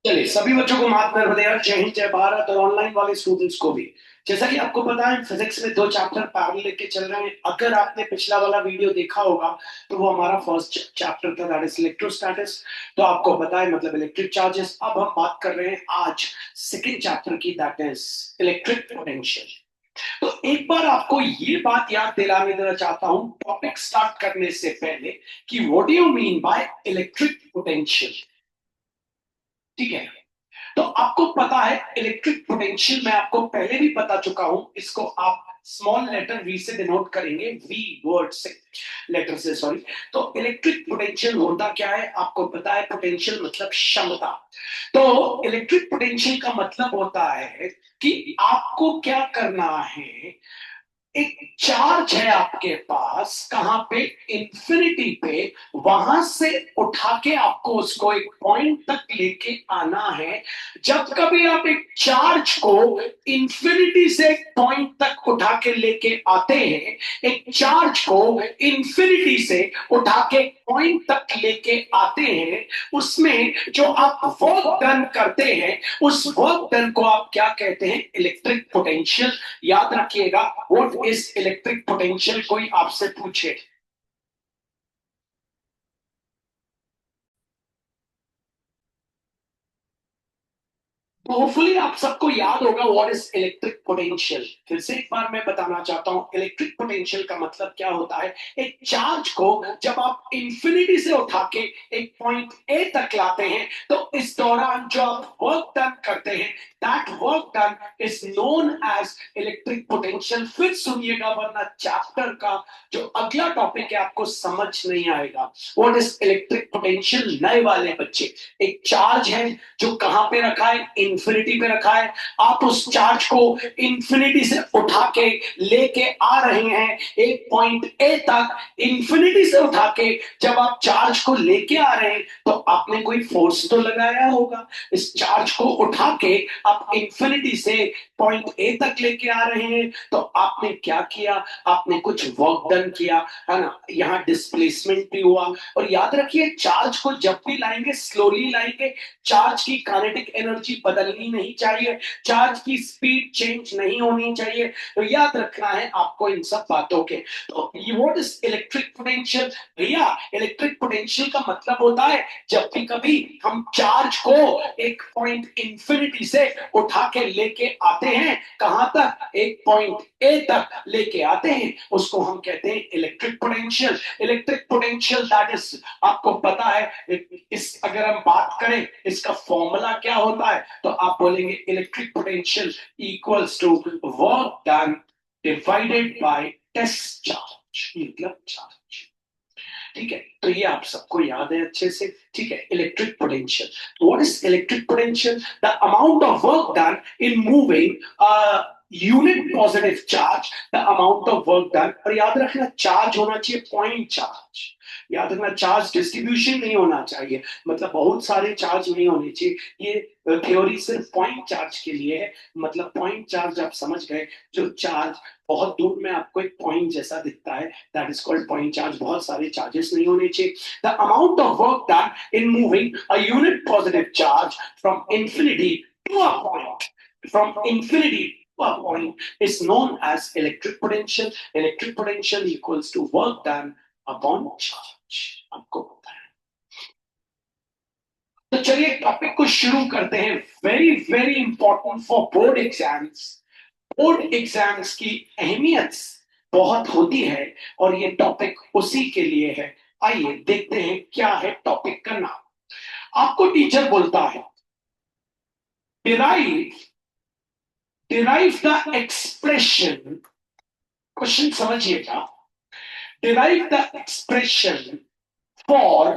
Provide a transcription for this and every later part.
चलिए सभी बच्चों को माफ कर दिया। जय हिंद जय भारत और ऑनलाइन वाले स्टूडेंट्स को भी। जैसा कि आपको पता है फिजिक्स में दो चैप्टर पैरेलल लेके चल रहे हैं। अगर आपने पिछला वाला वीडियो देखा होगा तो वो हमारा फर्स्ट चैप्टर था, दैट इज इलेक्ट्रोस्टैटिक्स। तो आपको पता है मतलब इलेक्ट्रिक चार्जेस। अब हम बात कर रहे हैं आज सेकेंड चैप्टर की, दैट इज इलेक्ट्रिक पोटेंशियल। तो एक बार आपको ये बात याद दिलाने देना चाहता हूं टॉपिक स्टार्ट करने से पहले कि what do you mean by electric potential. ठीक है। तो आपको पता है इलेक्ट्रिक पोटेंशियल, मैं आपको पहले भी बता चुका हूं। इसको आप स्मॉल लेटर वी से डिनोट करेंगे, वी वर्ड से, लेटर से सॉरी। तो इलेक्ट्रिक पोटेंशियल होता क्या है आपको पता है। पोटेंशियल मतलब क्षमता। तो इलेक्ट्रिक पोटेंशियल का मतलब होता है कि आपको क्या करना है। एक चार्ज है आपके पास, कहां पे, इंफिनिटी पे। वहां से उठा के आपको उसको एक पॉइंट तक लेके आना है। जब कभी आप एक चार्ज को इंफिनिटी से एक पॉइंट तक उठा के लेके आते हैं, एक चार्ज को इंफिनिटी से उठा के पॉइंट तक लेके आते हैं, उसमें जो आप वर्क डन करते हैं उस वर्क डन को आप क्या कहते हैं, इलेक्ट्रिक पोटेंशियल। याद रखिएगा, व्हाट इज इलेक्ट्रिक पोटेंशियल कोई आपसे पूछे तो होपफुली आप सबको याद होगा व्हाट इज इलेक्ट्रिक पोटेंशियल। फिर से एक बार मैं बताना चाहता हूं इलेक्ट्रिक पोटेंशियल का मतलब क्या होता है। एक चार्ज को जब आप इंफिनिटी से उठा के एक पॉइंट ए तक लाते हैं तो इस दौरान जो आप वर्क डन करते हैं, that work done is known as electric potential. फिर सुनिएगा वरना चैप्टर का जो अगला टॉपिक है आपको समझ नहीं आएगा। व्हाट इज इलेक्ट्रिक पोटेंशियल, नए वाले बच्चे। एक चार्ज है जो कहां पे रखा है, इंफिनिटी पे रखा है। आप उस चार्ज को इंफिनिटी से उठा के लेके आ रहे हैं एक पॉइंट ए तक। इंफिनिटी से उठा के जब आप चार्ज को लेके आ रहे हैं तो आपने कोई फोर्स तो लगाया होगा। इस चार्ज को उठा के आप इंफिनिटी से पॉइंट ए तक लेके आ रहे हैं तो आपने क्या किया, आपने कुछ वर्क डन किया, है ना। यहाँ डिस्प्लेसमेंट भी हुआ। और याद रखिए चार्ज को जब भी लाएंगे स्लोली लाएंगे। चार्ज की काइनेटिक एनर्जी बदलनी नहीं चाहिए, चार्ज की स्पीड चेंज नहीं होनी चाहिए। तो याद रखना है आपको इन सब बातों के। तो व्हाट इज इलेक्ट्रिक पोटेंशियल भैया। इलेक्ट्रिक पोटेंशियल का मतलब होता है जब भी कभी हम चार्ज को एक पॉइंट इंफिनिटी से उठा के लेके आते हैं, कहां तक, एक पॉइंट ए तक लेके आते हैं, उसको हम कहते हैं electric potential. Electric potential that is, आपको पता है इस अगर हम बात करें इसका फॉर्मूला क्या होता है तो आप बोलेंगे electric potential equals to work done divided by test charge, मतलब चार्ज। ठीक है। तो ये आप सबको याद है अच्छे से। ठीक है। Electric potential, what is electric potential, the amount of work done in moving unit positive charge, the amount of work done. और याद रखना चार्ज होना चाहिए पॉइंट चार्ज। याद रखना चार्ज डिस्ट्रीब्यूशन नहीं होना चाहिए, मतलब बहुत सारे चार्ज नहीं होने चाहिए। ये थ्योरी सिर्फ पॉइंट चार्ज के लिए है। मतलब पॉइंट चार्ज आप समझ गए, जो चार्ज बहुत दूर में आपको एक पॉइंट जैसा दिखता है, that is called point charge. बहुत सारे चार्जेस नहीं होने चाहिए। The amount of work done in moving a unit positive charge from infinity to a point, from infinity to a point is known as electric potential. Electric potential equals to work done upon charge। आपको पता है। तो चलिए topic को शुरू करते हैं। Very very important for board exams. Board exams की अहमियत बहुत होती है और ये टॉपिक उसी के लिए है। आइए देखते हैं क्या है टॉपिक का नाम। आपको टीचर बोलता है derive, derive the expression. Question समझिएगा। Derive the expression for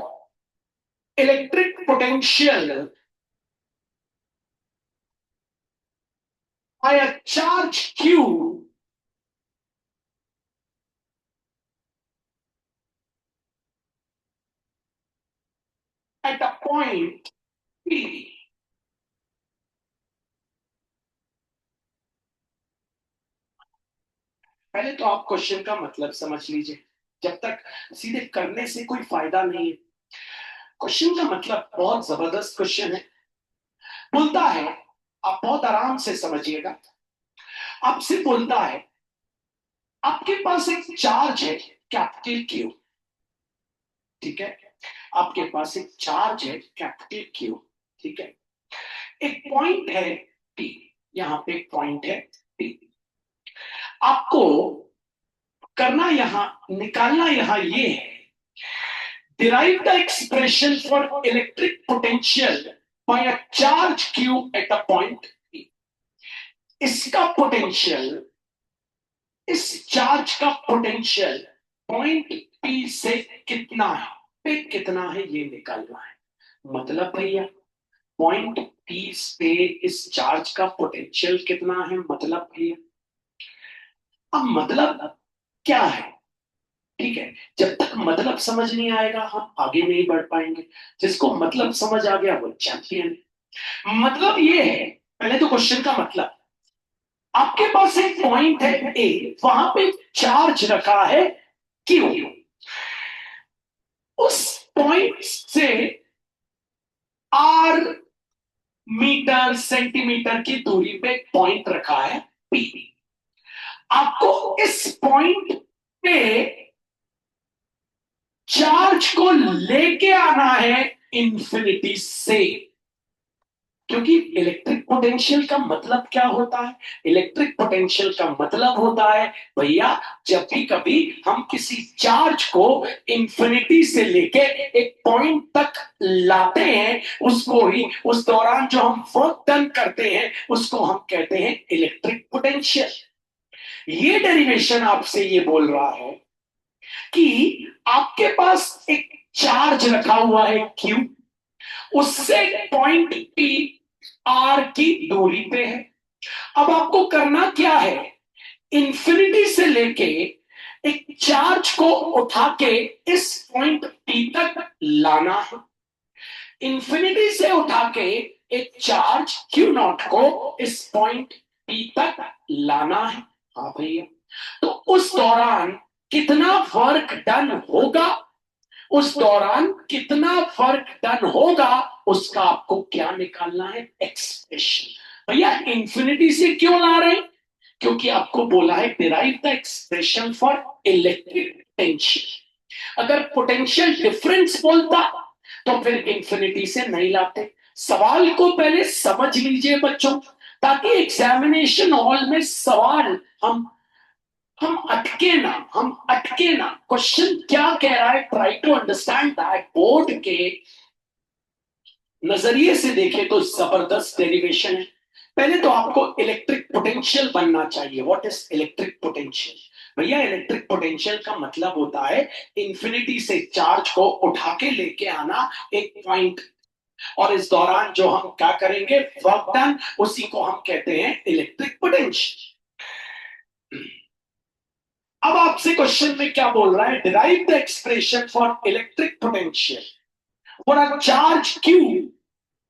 electric potential by a charge q at a point p। पहले तो आप क्वेश्चन का मतलब समझ लीजिए, जब तक सीधे करने से कोई फायदा नहीं है। क्वेश्चन का मतलब बहुत जबरदस्त क्वेश्चन है। बोलता है, आप बहुत आराम से समझिएगा, आपसे बोलता है आपके पास एक चार्ज है कैपिटल क्यू, ठीक है, आपके पास एक चार्ज है कैपिटल क्यू, ठीक है, एक पॉइंट है पी, यहां पे एक पॉइंट है पी, आपको करना यहां, निकालना यहां ये है, derive the expression for electric potential by a charge q at a point p, इसका पोटेंशियल, इस चार्ज का पोटेंशियल पॉइंट पी से कितना है, पे कितना है ये निकालना है। मतलब भैया पॉइंट पी पे इस चार्ज का पोटेंशियल कितना है, मतलब भैया, अब मतलब क्या है, ठीक है, जब तक मतलब समझ नहीं आएगा हम आगे नहीं बढ़ पाएंगे, जिसको मतलब समझ आ गया वो चैंपियन। मतलब ये है, पहले तो क्वेश्चन का मतलब, आपके पास एक पॉइंट है ए, वहां पे चार्ज रखा है क्यू, उस पॉइंट से आर मीटर सेंटीमीटर की दूरी पे पॉइंट रखा है पी, आपको इस पॉइंट पे चार्ज को लेके आना है इंफिनिटी से, क्योंकि इलेक्ट्रिक पोटेंशियल का मतलब क्या होता है, इलेक्ट्रिक पोटेंशियल का मतलब होता है भैया जब भी कभी हम किसी चार्ज को इंफिनिटी से लेके एक पॉइंट तक लाते हैं, उसको ही, उस दौरान जो हम वर्क डन करते हैं उसको हम कहते हैं इलेक्ट्रिक पोटेंशियल। ये डेरिवेशन आपसे ये बोल रहा है कि आपके पास एक चार्ज रखा हुआ है क्यू, उससे पॉइंट पी आर की दूरी पे है, अब आपको करना क्या है, इंफिनिटी से लेके एक चार्ज को उठा के इस पॉइंट पी तक लाना है, इंफिनिटी से उठा के एक चार्ज क्यू नॉट को इस पॉइंट पी तक लाना है। हाँ भैया, तो उस दौरान कितना वर्क डन होगा, उस दौरान कितना वर्क डन होगा उसका आपको क्या निकालना है, एक्सप्रेशन। भैया इंफिनिटी से क्यों ला रहे हैं, क्योंकि आपको बोला है derive the expression for electric potential, अगर पोटेंशियल डिफरेंस बोलता तो फिर इंफिनिटी से नहीं लाते। सवाल को पहले समझ लीजिए बच्चों, ताकि एग्जामिनेशन हॉल में सवाल हम अटके ना, क्वेश्चन क्या कह रहा है, try to understand that, board के नजरिए से देखे तो जबरदस्त डेरिवेशन है। पहले तो आपको इलेक्ट्रिक पोटेंशियल बनना चाहिए, व्हाट इज इलेक्ट्रिक पोटेंशियल, भैया इलेक्ट्रिक पोटेंशियल का मतलब होता है इंफिनिटी से चार्ज को उठा के लेके आना एक पॉइंट, और इस दौरान जो हम क्या करेंगे वर्क डन, उसी को हम कहते हैं इलेक्ट्रिक पोटेंशियल। अब आपसे क्वेश्चन में क्या बोल रहा है, derive the expression for electric potential for a charge Q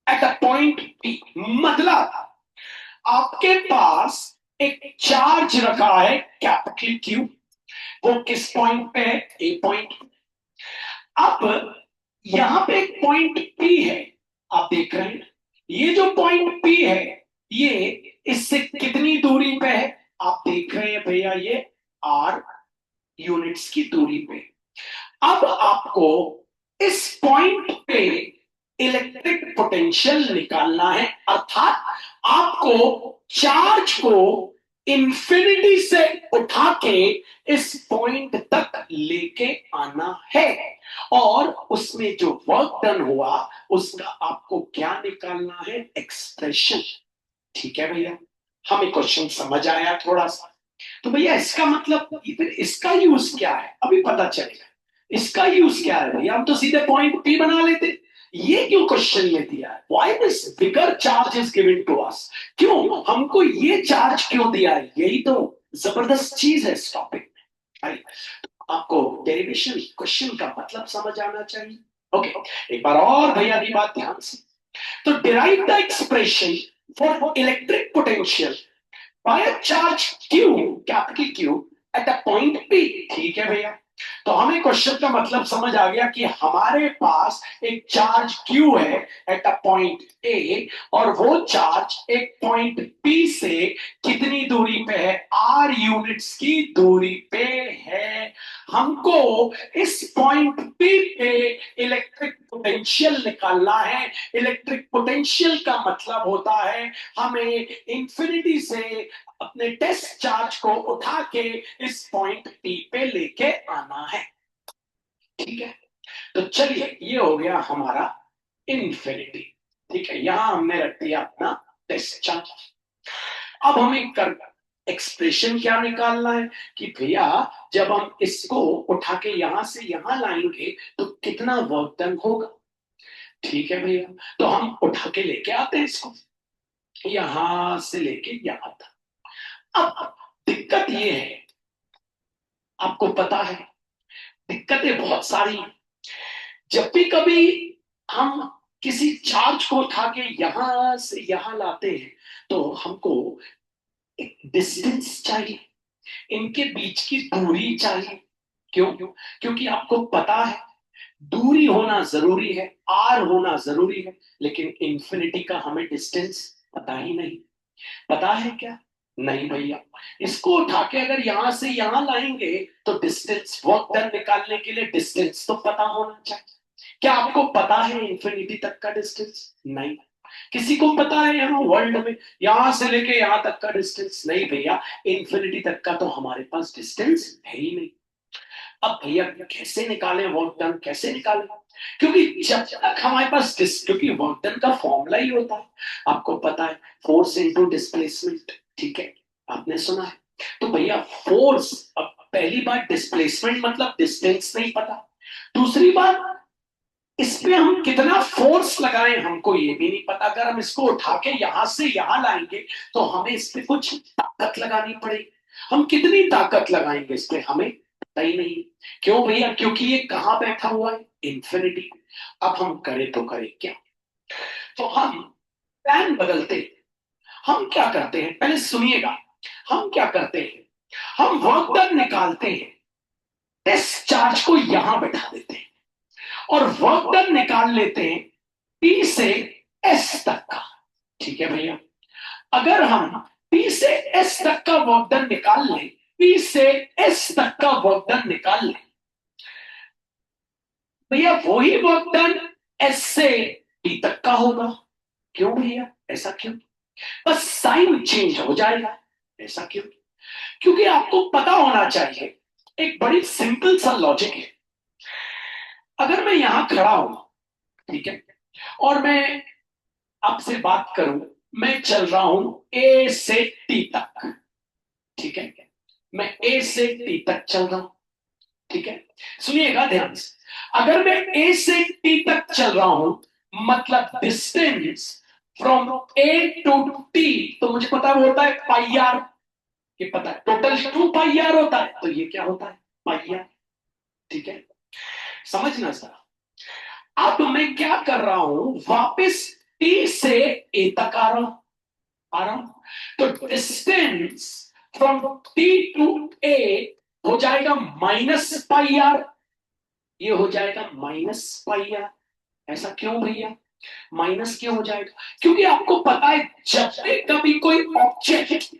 at a point P, मतलब आपके पास एक चार्ज रखा है कैपिटल क्यू, वो किस पॉइंट पे है, ए पॉइंट। अब यहां पे एक पॉइंट पी है, आप देख रहे हैं ये जो पॉइंट पी है ये इससे कितनी दूरी पे है, आप देख रहे हैं भैया ये आर यूनिट्स की दूरी पे। अब आपको इस पॉइंट पे इलेक्ट्रिक पोटेंशियल निकालना है, अर्थात आपको चार्ज को इंफिनिटी से उठा के इस पॉइंट तक लेके आना है, और उसमें जो वर्क डन हुआ उसका आपको क्या निकालना है, एक्सप्रेशन। ठीक है भैया, हमें क्वेश्चन समझ आया थोड़ा सा। तो भैया इसका मतलब फिर इसका यूज क्या है, अभी पता चलेगा इसका यूज क्या है। भैया हम तो सीधे पॉइंट पी बना लेते, ये क्यों क्वेश्चन में दिया है, why this bigger charge is given to us, क्यों हमको ये चार्ज क्यों दिया है, यही तो जबरदस्त चीज है इस टॉपिक में। आपको डेरिवेशन क्वेश्चन का मतलब समझ आना चाहिए। ओके, एक बार और भैया की बात ध्यान से, तो derive the expression for electric potential bye a charge Q, capital Q, at a point P। ठीक है भैया, तो हमें क्वेश्चन का मतलब समझ आ गया कि हमारे पास एक चार्ज Q है एट अ पॉइंट ए, और वो चार्ज एक पॉइंट P से कितनी दूरी पे है, R यूनिट्स की दूरी पे है। हमको इस पॉइंट P पे इलेक्ट्रिक पोटेंशियल निकालना है। इलेक्ट्रिक पोटेंशियल का मतलब होता है हमें इंफिनिटी से अपने टेस्ट चार्ज को उठा के इस पॉइंट P पे लेके आना है। ठीक है, तो चलिए ये हो गया हमारा इन्फिनिटी। ठीक है, यहां हमने रख दिया अपना टेस्ट चार्ज। अब हमें कर एक्सप्रेशन क्या निकालना है कि भैया जब हम इसको उठा के यहां से यहां लाएंगे तो कितना वर्क डन होगा। ठीक है भैया, तो हम उठा के लेके आते हैं इसको, यहां से लेके यहां तक। अब दिक्कत ये है, आपको पता है दिक्कतें बहुत सारी हैं। जब भी कभी हम किसी चार्ज को उठा के यहां से यहां लाते हैं तो हमको एक डिस्टेंस चाहिए, इनके बीच की दूरी चाहिए। क्यों? क्योंकि आपको पता है दूरी होना जरूरी है, आर होना जरूरी है, लेकिन इंफिनिटी का हमें डिस्टेंस पता ही नहीं। पता है क्या? नहीं भैया। इसको उठा के अगर यहां से यहां लाएंगे तो डिस्टेंस, वर्क डन निकालने के लिए डिस्टेंस तो पता होना चाहिए। क्या आपको पता है इंफिनिटी तक का डिस्टेंस? नहीं। किसी को पता है यहाँ वर्ल्ड में यहां से लेके यहां तक का डिस्टेंस? नहीं भैया, इंफिनिटी तक का तो हमारे पास डिस्टेंस है ही नहीं। अब भैया कैसे निकालें वर्क डन, कैसे निकालें? क्योंकि जब तक हमारे पास क्योंकि वर्क डन का फॉर्मूला ही होता है, आपको पता है, फोर्स इनटू डिस्प्लेसमेंट। ठीक है, आपने सुना है। तो भैया फोर्स, अब पहली बात डिस्प्लेसमेंट मतलब डिस्टेंस नहीं पता, दूसरी बात इस पे हम कितना फोर्स लगाएं हमको ये भी नहीं पता। अगर हम इसको उठा के यहां से यहां लाएंगे तो हमें इस पे कुछ ताकत लगानी पड़ेगी। हम कितनी ताकत लगाएंगे इस पे हमें पता ही नहीं। क्यों भैया? क्योंकि ये कहां बैठा हुआ है, इंफिनिटी। अब हम करें तो करें क्या? तो हम प्लान बदलते हैं। हम क्या करते हैं पहले सुनिएगा। हम क्या करते हैं, हम वर्क डन निकालते हैं, टेस्ट चार्ज को यहां बैठा देते हैं और वर्क डन निकाल लेते हैं P से S तक का। ठीक है भैया, अगर हम P से S तक का वर्क डन निकाल लें, P से S तक का वर्क डन निकाल लें, भैया वही वर्क डन S से P तक का होगा। क्यों भैया? ऐसा क्यों? बस साइन चेंज हो जाएगा। ऐसा क्यों? क्योंकि आपको पता होना चाहिए, एक बड़ी सिंपल सा लॉजिक है। अगर मैं यहां खड़ा हूं, ठीक है, और मैं आपसे बात करूं, मैं चल रहा हूं ए से टी तक। ठीक है, मैं ए से टी तक चल रहा हूं। ठीक है, सुनिएगा ध्यान से। अगर मैं ए से टी तक चल रहा हूं मतलब distance from A to T, तो मुझे पता है वो होता है पाई आर। ये पता है टोटल 2 पाई आर होता है, तो ये क्या होता है? पाई आर। ठीक है, समझना सर। अब मैं क्या कर रहा हूं, वापस टी से ए तक आ रहा हूं, तो डिस्टेंस फ्रॉम टी टू ए हो जाएगा माइनस पाई आर। ये हो जाएगा माइनस पाई आर। ऐसा क्यों भैया माइनस क्यों हो जाएगा? क्योंकि आपको पता है जब भी कभी कोई ऑब्जेक्ट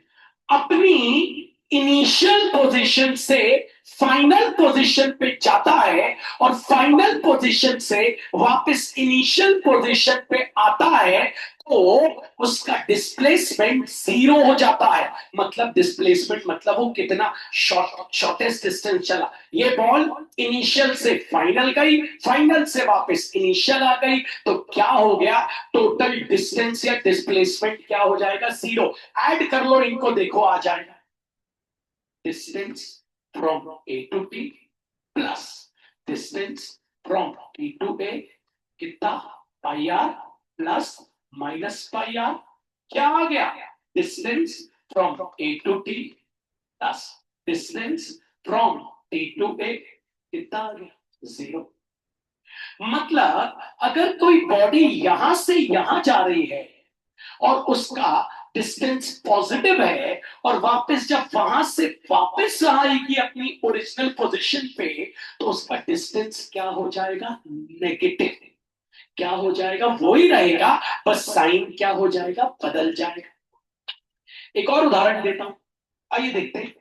अपनी इनिशियल पोजीशन से फाइनल पोजीशन पे जाता है और फाइनल पोजीशन से वापस इनिशियल पोजीशन पे आता है तो उसका डिस्प्लेसमेंट 0 हो जाता है। मतलब डिस्प्लेसमेंट मतलब वो कितना शॉर्टेस्ट डिस्टेंस चला। ये बॉल इनिशियल से फाइनल गई, फाइनल से वापस इनिशियल आ गई, तो क्या हो गया, टोटल डिस्टेंस या डिस्प्लेसमेंट क्या हो जाएगा? 0। ऐड कर लो इनको, देखो आ जाएगा distance from A to T plus distance from T to A, कितना? Pi R plus minus pi R. क्या आ गया? Distance from A to T plus distance from T to A, कितना आ गया? 0। मतलब अगर कोई बॉडी यहां से यहां जा रही है और उसका डिस्टेंस पॉजिटिव है और वापस जब वहां से वापस आएगी अपनी ओरिजिनल पोजीशन पे, तो उसका डिस्टेंस क्या हो जाएगा? नेगेटिव। क्या हो जाएगा? वो ही रहेगा, बस साइन क्या हो जाएगा? बदल जाएगा। एक और उदाहरण देता हूं, आइए देखते हैं।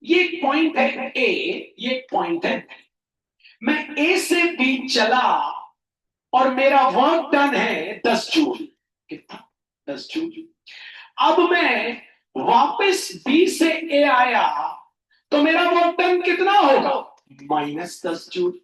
ये एक पॉइंट है ए, ये एक पॉइंट है, मैं ए से बी चला और मेरा वर्क डन है 10 जूल। कितना? 10 जूल। अब मैं वापस बी से ए आया तो मेरा वर्क डन कितना होगा? -10 जूल।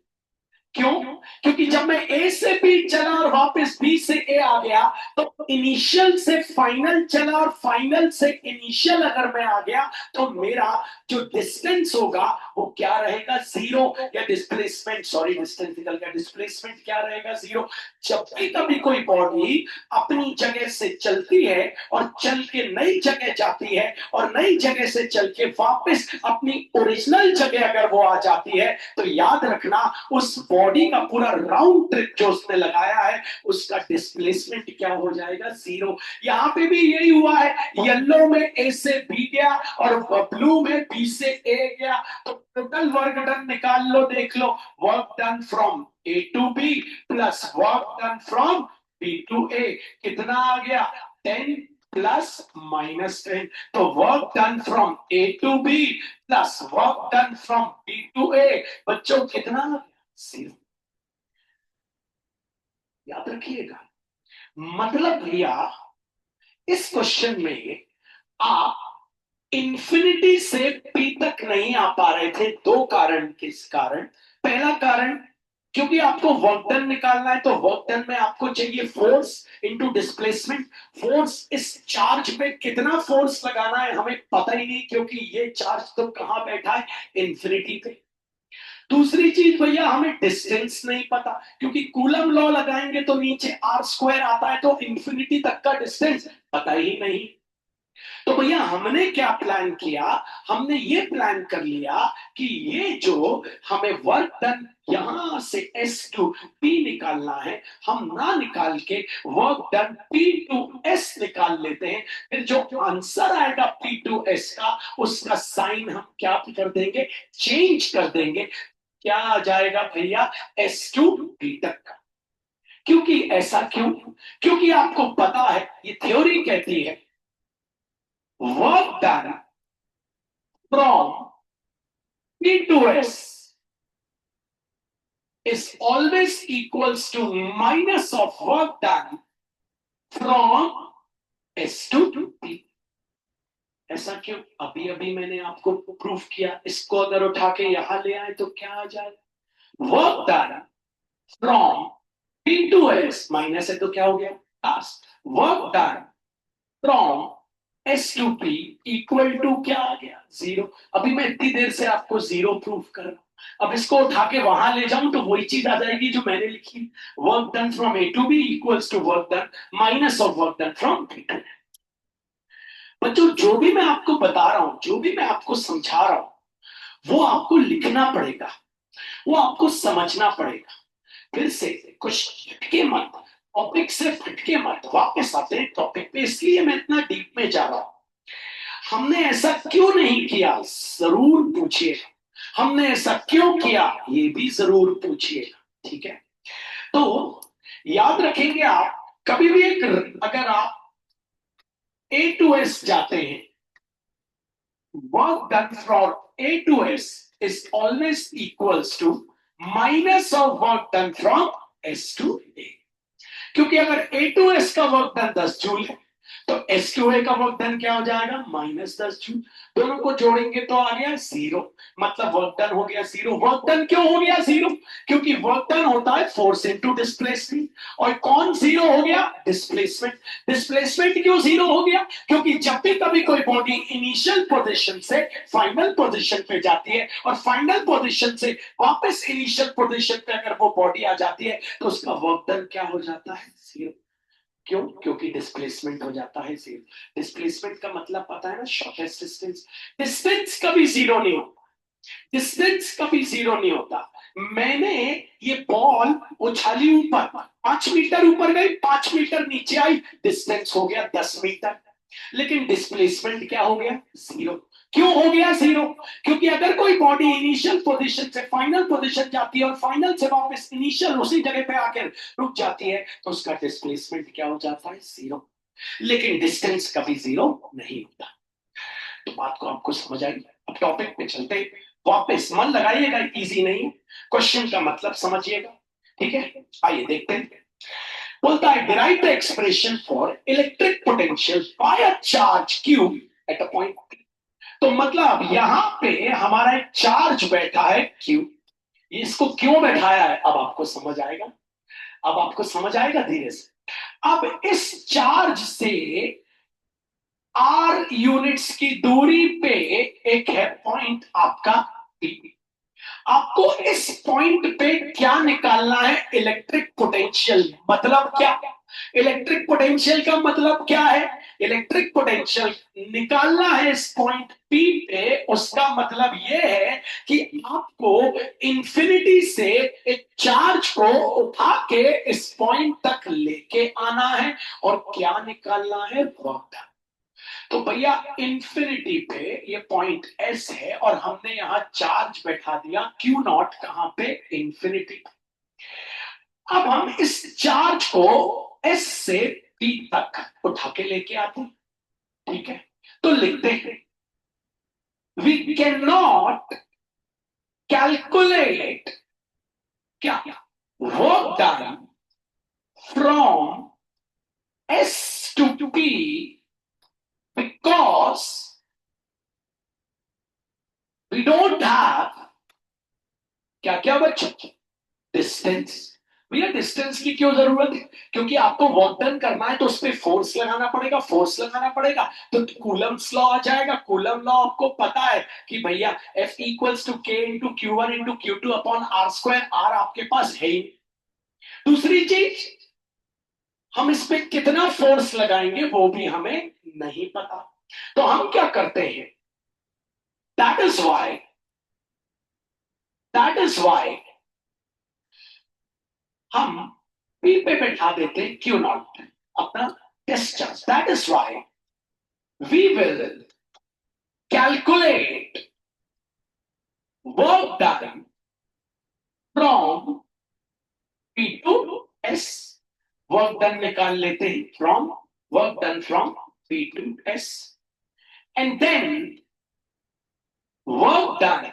क्यों? क्योंकि जब मैं ए से बी चला और वापस बी से ए आ गया, तो इनिशियल से फाइनल चला और फाइनल से इनिशियल अगर मैं आ गया, तो मेरा जो डिस्टेंस होगा वो क्या रहेगा? 0। या डिस्प्लेसमेंट, सॉरी डिस्टेंस निकल गया, डिस्प्लेसमेंट क्या रहेगा? 0। जब भी कभी कोई बॉडी अपनी जगह से चलती है और चल के नई जगह जाती है और नई जगह से चल के वापस अपनी ओरिजिनल जगह अगर वो आ जाती है, तो याद रखना उस बॉडी का पूरा राउंड ट्रिप जो उसने लगाया है उसका डिस्प्लेसमेंट क्या हो जाएगा? 0। यहां पे भी यही हुआ है, येलो में ए से बी गया और ब्लू में बी से ए गया, तो टोटल वर्क डन निकाल लो, देख लो। Work done from A to B plus work done from B to A कितना आ गया? 10 प्लस -10। तो work done from A to B plus work done from B to A, बच्चों कितना? 0। याद रखिएगा, मतलब भैया इस क्वेश्चन में आप इंफिनिटी से पी तक नहीं आ पा रहे थे, दो कारण। किस कारण? पहला कारण, क्योंकि आपको वर्क डन निकालना है, तो वर्क डन में आपको चाहिए फोर्स इनटू डिस्प्लेसमेंट। फोर्स, इस चार्ज पे कितना फोर्स लगाना है हमें पता ही नहीं, क्योंकि ये चार्ज तो कहां बैठा है? इंफिनिटी पे। दूसरी चीज भैया, हमें डिस्टेंस नहीं पता, क्योंकि कूलम लॉ लगाएंगे तो नीचे r² आता है, तो इंफिनिटी तक का डिस्टेंस पता ही नहीं। तो भैया हमने क्या प्लान किया? हमने ये प्लान कर लिया कि ये जो हमें वर्क डन यहां से S टू P निकालना है, हम ना निकाल के work done P to S निकाल लेते हैं। फिर जो आंसर आएगा P टू S का, उसका साइन हम क्या कर देंगे? चेंज कर देंगे। क्या आ जाएगा भैया? S टू P तक का। क्योंकि ऐसा क्यों? क्योंकि आपको पता है, ये थ्योरी कहती है work done from P to S is always equals to minus of work done from S to P। ऐसा क्यों? अभी अभी मैंने आपको प्रूफ किया। इसको अगर उठा के यहां ले आए तो क्या आ जाए? Work done from P to S, minus है तो क्या हो गया? Plus work done from S to P equal to क्या आ गया? 0। अभी मैं इतनी देर से आपको 0 प्रूफ कर रहा हूं, अब इसको उठा के वहां ले जाऊं तो वही चीज आ जाएगी जो मैंने लिखी। Work done from A to B equals to work done minus of work done from B to. बच्चों जो भी मैं आपको बता रहा हूं, जो भी मैं आपको समझा रहा हूं, वो आपको लिखना पड़ेगा, वो आपको समझना पड़ेगा। फिर से कुछ फटके मत, टॉपिक से फटके मत, वापस आते हैं टॉपिक पे। इसलिए मैं इतना डीप में जा रहा हूं। हमने ऐसा क्यों नहीं किया, जरूर पूछिएगा। हमने ऐसा क्यों किया, ये भी जरूर पूछिएगा। ठीक है? तो याद रखेंगे आप, कभी भी एक, अगर आप A टू S जाते हैं, work done from A to S is always equals to minus of work done from S to A। क्योंकि अगर A टू S का वर्क डन 10 जूल है, तो S टू A का वर्क डन क्या हो जाएगा? -10 जूल। दोनों को जोड़ेंगे तो आ गया 0, मतलब वर्क डन हो गया 0। वर्क डन क्यों हो गया 0? क्योंकि वर्क डन होता है फोर्स इनटू डिस्प्लेसमेंट, और कौन 0 हो गया? डिस्प्लेसमेंट। डिस्प्लेसमेंट क्यों 0 हो गया? क्योंकि जब भी कभी कोई बॉडी इनिशियल पोजीशन से फाइनल पोजीशन पे जाती है और फाइनल पोजीशन से वापस इनिशियल पोजीशन पे अगर वो बॉडी आ जाती है, तो उसका वर्क डन क्या हो जाता है? 0। क्यों? क्योंकि डिस्प्लेसमेंट हो जाता है 0। डिस्प्लेसमेंट का मतलब पता है ना? Shortest distance. डिस्टेंस कभी 0 नहीं होता, डिस्टेंस कभी जीरो नहीं होता। मैंने ये बॉल उछाली ऊपर, 5 मीटर ऊपर गई, 5 मीटर नीचे आई, डिस्टेंस हो गया 10 मीटर, लेकिन डिस्प्लेसमेंट क्या हो गया? जीरो। क्यों हो गया जीरो? क्योंकि अगर कोई बॉडी इनिशियल पोजीशन से फाइनल पोजीशन जाती है और फाइनल से वापस इनिशियल उसी जगह पे आकर रुक जाती है, तो उसका डिस्प्लेसमेंट क्या हो जाता है? जीरो। लेकिन डिस्टेंस कभी जीरो नहीं होता। तो बात को आपको समझ आई? अब टॉपिक पे चलते हैं। वापस मन लगाइएगा, इजी नहीं, क्वेश्चन का मतलब समझिएगा, ठीक है? आइए देखते हैं। बोलता है derive the expression for electric potential bye a charge Q at a point. तो मतलब यहां पे हमारा एक चार्ज बैठा है क्यू। इसको क्यों बैठाया है अब आपको समझ आएगा। अब आपको समझ आएगा धीरे से। अब इस चार्ज से आर यूनिट्स की दूरी पे एक है पॉइंट आपका पी। आपको इस पॉइंट पे क्या निकालना है? Electric potential. मतलब क्या? इलेक्ट्रिक पोटेंशियल का मतलब क्या है? इलेक्ट्रिक पोटेंशियल निकालना है इस पॉइंट पी पे। उसका मतलब यह है कि आपको इंफिनिटी से एक चार्ज को उठा के इस पॉइंट तक लेके आना है और क्या निकालना है? वर्क। तो भैया इंफिनिटी पे ये पॉइंट एस है और हमने यहां चार्ज बैठा दिया क्यू नॉट। कहां पे? इंफिनिटी। अब हम इस चार्ज को एस से पी तक उठा के लेके आते हैं, ठीक है? तो लिखते हैं वी कैन नॉट कैलकुलेट क्या? Work done from S to P because we don't have क्या क्या बच्चों? डिस्टेंस। भैया डिस्टेंस की क्यों जरूरत है? क्योंकि आपको वर्क डन करना है तो उस पर फोर्स लगाना पड़ेगा, फोर्स लगाना पड़ेगा तो कूलम्स लॉ आ जाएगा। कूलम लॉ आपको पता है कि भैया F equals to K into Q1 into Q2 upon R square. R आपके पास है ही। दूसरी चीज, हम इस पे कितना फोर्स लगाएंगे वो भी हमें नहीं पता। तो हम क्या करते हैं? That is why that is why हम पी पे बैठा देते क्यू नॉट अपना test charge. That is why we will calculate work done from P to S. Work done निकाल लेते हैं from work done from P to S and then work done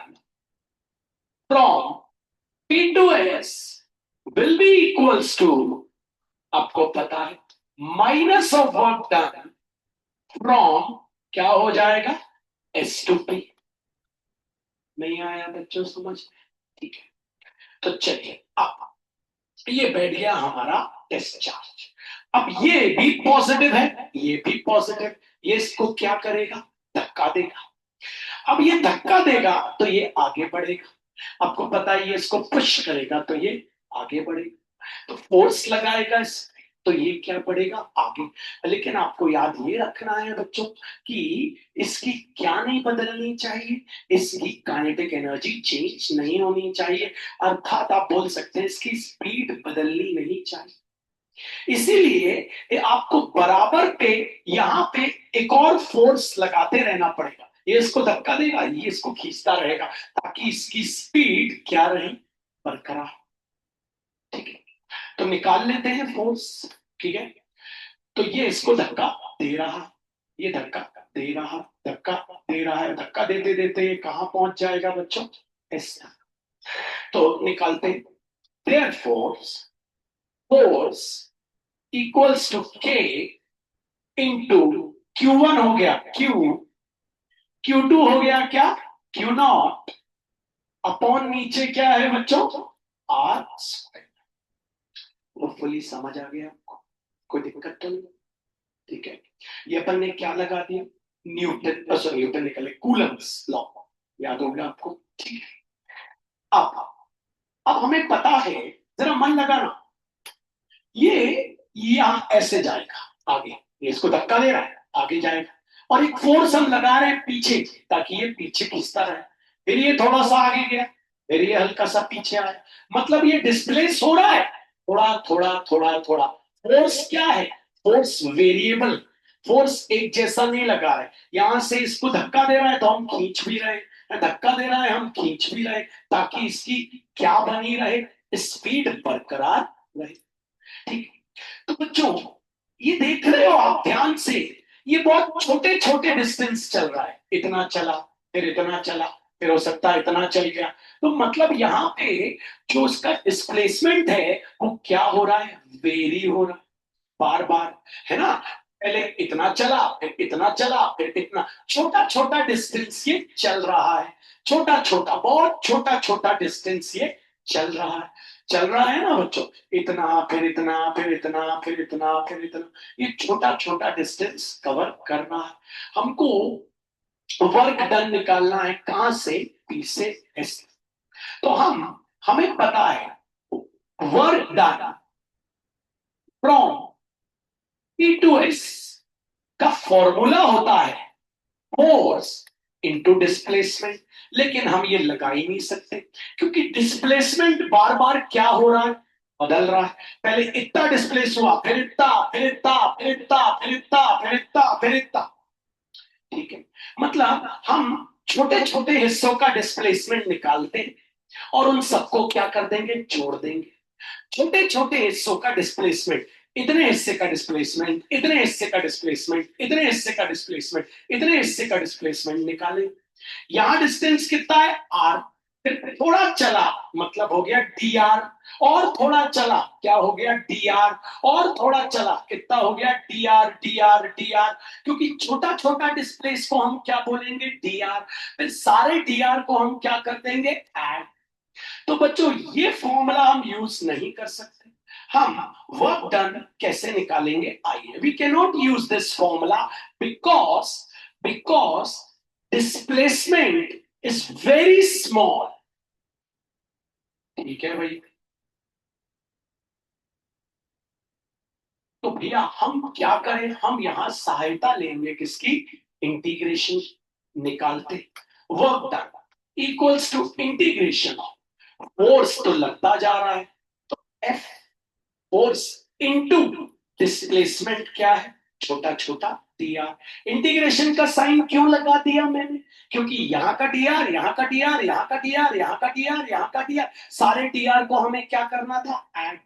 from P to S will be equals to, आपको पता है, minus of work done from क्या हो जाएगा? S to P. नहीं आया बच्चों समझ? ठीक है, तो चलिए अब ये बैठ गया हमारा टेस्ट चार्ज। अब ये भी पॉजिटिव है, ये भी पॉजिटिव। ये इसको क्या करेगा? धक्का देगा। अब ये धक्का देगा तो ये आगे बढ़ेगा। आपको पता है ये इसको पुश करेगा तो ये आगे बढ़ेगा। तो फोर्स लगाएगा इस, तो ये क्या बढ़ेगा? आगे। लेकिन आपको याद ये रखना है बच्चों कि इसकी क्या नहीं बदलनी चाहिए? इसकी काइनेटिक एनर्जी चेंज नहीं होनी चाहिए। अर्थात आप बोल सकते हैं इसकी स्पीड बदलनी नहीं चाहिए। इसीलिए आपको बराबर पे यहां पे एक और फोर्स लगाते रहना पड़ेगा। ये इसको धक्का देगा, ये इसको खींचता रहेगा ताकि इसकी स्पीड क्या रहे? बरकरार। ठीक है, तो निकाल लेते हैं फोर्स। ठीक है, तो ये इसको धक्का दे रहा, ये धक्का दे रहा, धक्का दे रहा है। धक्का देते देते ये कहां पहुंच जाएगा बच्चों? इस तक। तो निकालते हैं देयर फोर्स इक्वल्स टू के इंटू Q1 हो गया Q, Q2 हो गया क्या? Q नॉट अपॉन नीचे क्या है बच्चों? Are square. वो फुली समझ आ गया आपको? कोई दिक्कत तो नहीं? ठीक है, ये अपन ने क्या लगा दिया? न्यूटन, सॉरी न्यूटन निकले, कूलम्स लॉ। याद होगा आपको? ठीक है, अब हमें पता है, जरा मन लगाना, ये यहां ऐसे जाएगा आगे, ये इसको धक्का दे रहा है आगे जाएगा, और एक फोर्स हम लगा रहे हैं पीछे ताकि ये पीछे खींचता रहे। फिर ये थोड़ा सा आगे गया, फिर ये हल्का सा पीछे आया, मतलब ये डिस्प्लेस हो रहा है थोड़ा थोड़ा थोड़ा थोड़ा। फोर्स क्या है? फोर्स वेरिएबल, फोर्स एक जैसा नहीं लगा है। यहां से इसको धक्का दे रहा है तो हम खींच भी रहे हैं, धक्का दे रहा है हम खींच भी रहे, ताकि इसकी क्या बनी रहे, स्पीड बरकरार रहे। ठीक। तो बच्चों, ये देख रहे हो आप ध्यान से, ये बहुत छोटे छोटे डिस्टेंस चल रहा है, इतना चला, फिर इतना चला, फिर हो सकता है इतना चल गया। तो मतलब यहाँ पे जो उसका डिस्प्लेसमेंट है वो क्या हो रहा है, वेरी हो रहा है बार बार, है ना। पहले इतना चला, फिर इतना चला, फिर इतना, छोटा छोटा डिस्टेंस ये चल रहा है, छोटा छोटा, बहुत छोटा छोटा डिस्टेंस ये चल रहा है। चल रहा है ना बच्चों, इतना फिर इतना फिर इतना फिर इतना फिर इतना, ये छोटा छोटा डिस्टेंस कवर कर रहा है। हमको वर्क डन निकालना है, कहां से, पी से एस। तो हमें पता है work done from P to S का फॉर्मूला होता है फोर्स इनटू डिस्प्लेसमेंट। लेकिन हम ये लगा ही नहीं सकते, क्योंकि डिस्प्लेसमेंट बार बार क्या हो रहा है, बदल रहा है। पहले इतना डिस्प्लेस हुआ, फिर इतना, फिर इतना, फिर इतना, फिर इतना, फिर इतना, फिर इतना। ठीक है, मतलब हम छोटे छोटे हिस्सों का डिस्प्लेसमेंट निकालते हैं और उन सबको क्या कर देंगे, जोड़ देंगे। छोटे छोटे हिस्सों का डिस्प्लेसमेंट, इतने हिस्से का डिस्प्लेसमेंट, इतने हिस्से का डिस्प्लेसमेंट, इतने हिस्से का डिस्प्लेसमेंट, इतने हिस्से का डिस्प्लेसमेंट निकाले। यहां डिस्टेंस कितना है, आर। फिर थोड़ा चला, मतलब हो गया डी आर। और थोड़ा चला, क्या हो गया, डी आर। और थोड़ा चला, कितना हो गया, D R, D R, D R. क्योंकि छोटा छोटा डिस्प्लेस को हम क्या बोलेंगे, डी आर। फिर सारे डी आर को हम क्या कर देंगे, एड। तो बच्चों, ये फॉर्मूला हम यूज नहीं कर सकते। हम वर्क डन कैसे निकालेंगे, आइए, we can not use this formula, because because displacement is very small. ठीक है भाई। तो भैया हम क्या करें, हम यहां सहायता लेंगे किसकी, इंटीग्रेशन निकालते। Work done equals to integration, force तो लगता जा रहा है, तो एफ फोर्स इनटू डिस्प्लेसमेंट क्या है, छोटा छोटा dr। इंटीग्रेशन का साइन क्यों लगा दिया मैंने, क्योंकि यहाँ का dr, यहाँ का dr, यहाँ का dr, यहाँ का dr, यहाँ का dr, सारे dr को हमें क्या करना था, ऐड।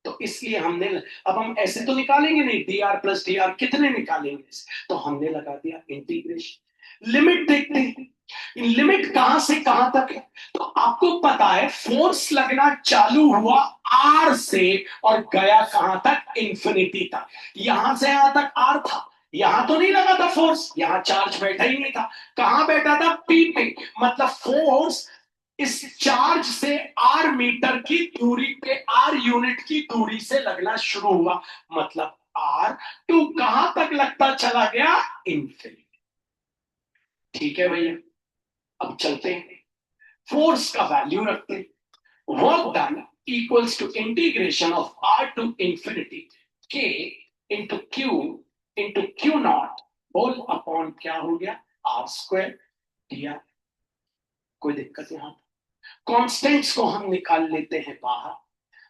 तो इसलिए हमने, अब हम ऐसे तो निकालेंगे नहीं, dr प्लस dr कितने निकालेंगे, तो हमने लगा दिया इंटीग्रेशन। लिमिट देखते हैं, लिमिट कहां से कहां तक है। तो आपको पता है फोर्स लगना चालू हुआ आर से और गया कहां तक, इंफिनिटी तक। यहां से यहां तक आर था, यहां तो नहीं लगा था फोर्स, यहां चार्ज बैठा ही नहीं था। कहां बैठा था, पी पे। मतलब फोर्स इस चार्ज से आर मीटर की दूरी पे, आर यूनिट की दूरी से लगना शुरू हुआ। मतलब आर टू कहां तक लगता चला गया, इंफिनिटी। ठीक है भैया, अब चलते हैं, फोर्स का वैल्यू रखते हैं। Work done equals to integration of R to infinity K into Q, into Q naught whole upon क्या हो गया, आर स्क्वायर दिया। कोई दिक्कत यहां, कॉन्स्टेंट्स को हम निकाल लेते हैं बाहर।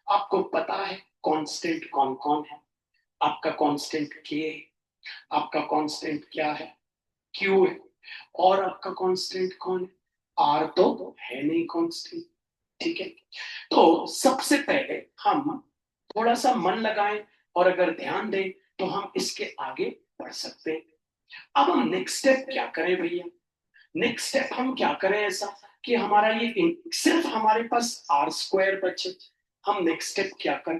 आपको पता है कांस्टेंट कौन कौन है, आपका कांस्टेंट के है, आपका कांस्टेंट क्या है, क्यू है, और आपका कांस्टेंट कौन है, आर तो है नहीं कांस्टेंट। ठीक है, तो सबसे पहले हम थोड़ा सा मन लगाएं और अगर ध्यान दें तो हम इसके आगे बढ़ सकते हैं। अब हम नेक्स्ट स्टेप क्या करें भैया, नेक्स्ट स्टेप हम क्या करें ऐसा कि हमारा ये सिर्फ हमारे पास आर स्क्वायर बचे। हम नेक्स्ट स्टेप क्या करें,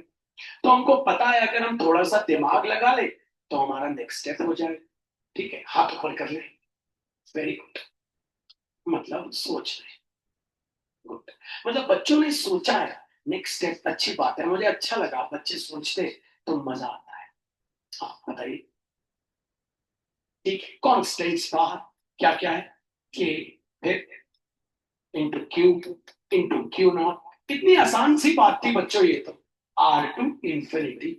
तो हमको पता है अगर हम थोड़ा सा दिमाग लगा ले तो हमारा नेक्स्ट स्टेप हो जाए। ठीक है, हाथ ऊपर कर ले, वेरी गुड, मतलब सोच रहे, गुड, मतलब बच्चों ने सोचा है। नेक्स्ट स्टेप अच्छी बात है, मुझे अच्छा लगा, बच्चे सोचते तो मजा आता है। हाँ बताइए। ठीक है, कॉन्स्टेंट्स बाहर क्या क्या है, के, फिर into Q, into Q naught. कितनी आसान सी बात थी बच्चों ये तो, R to infinity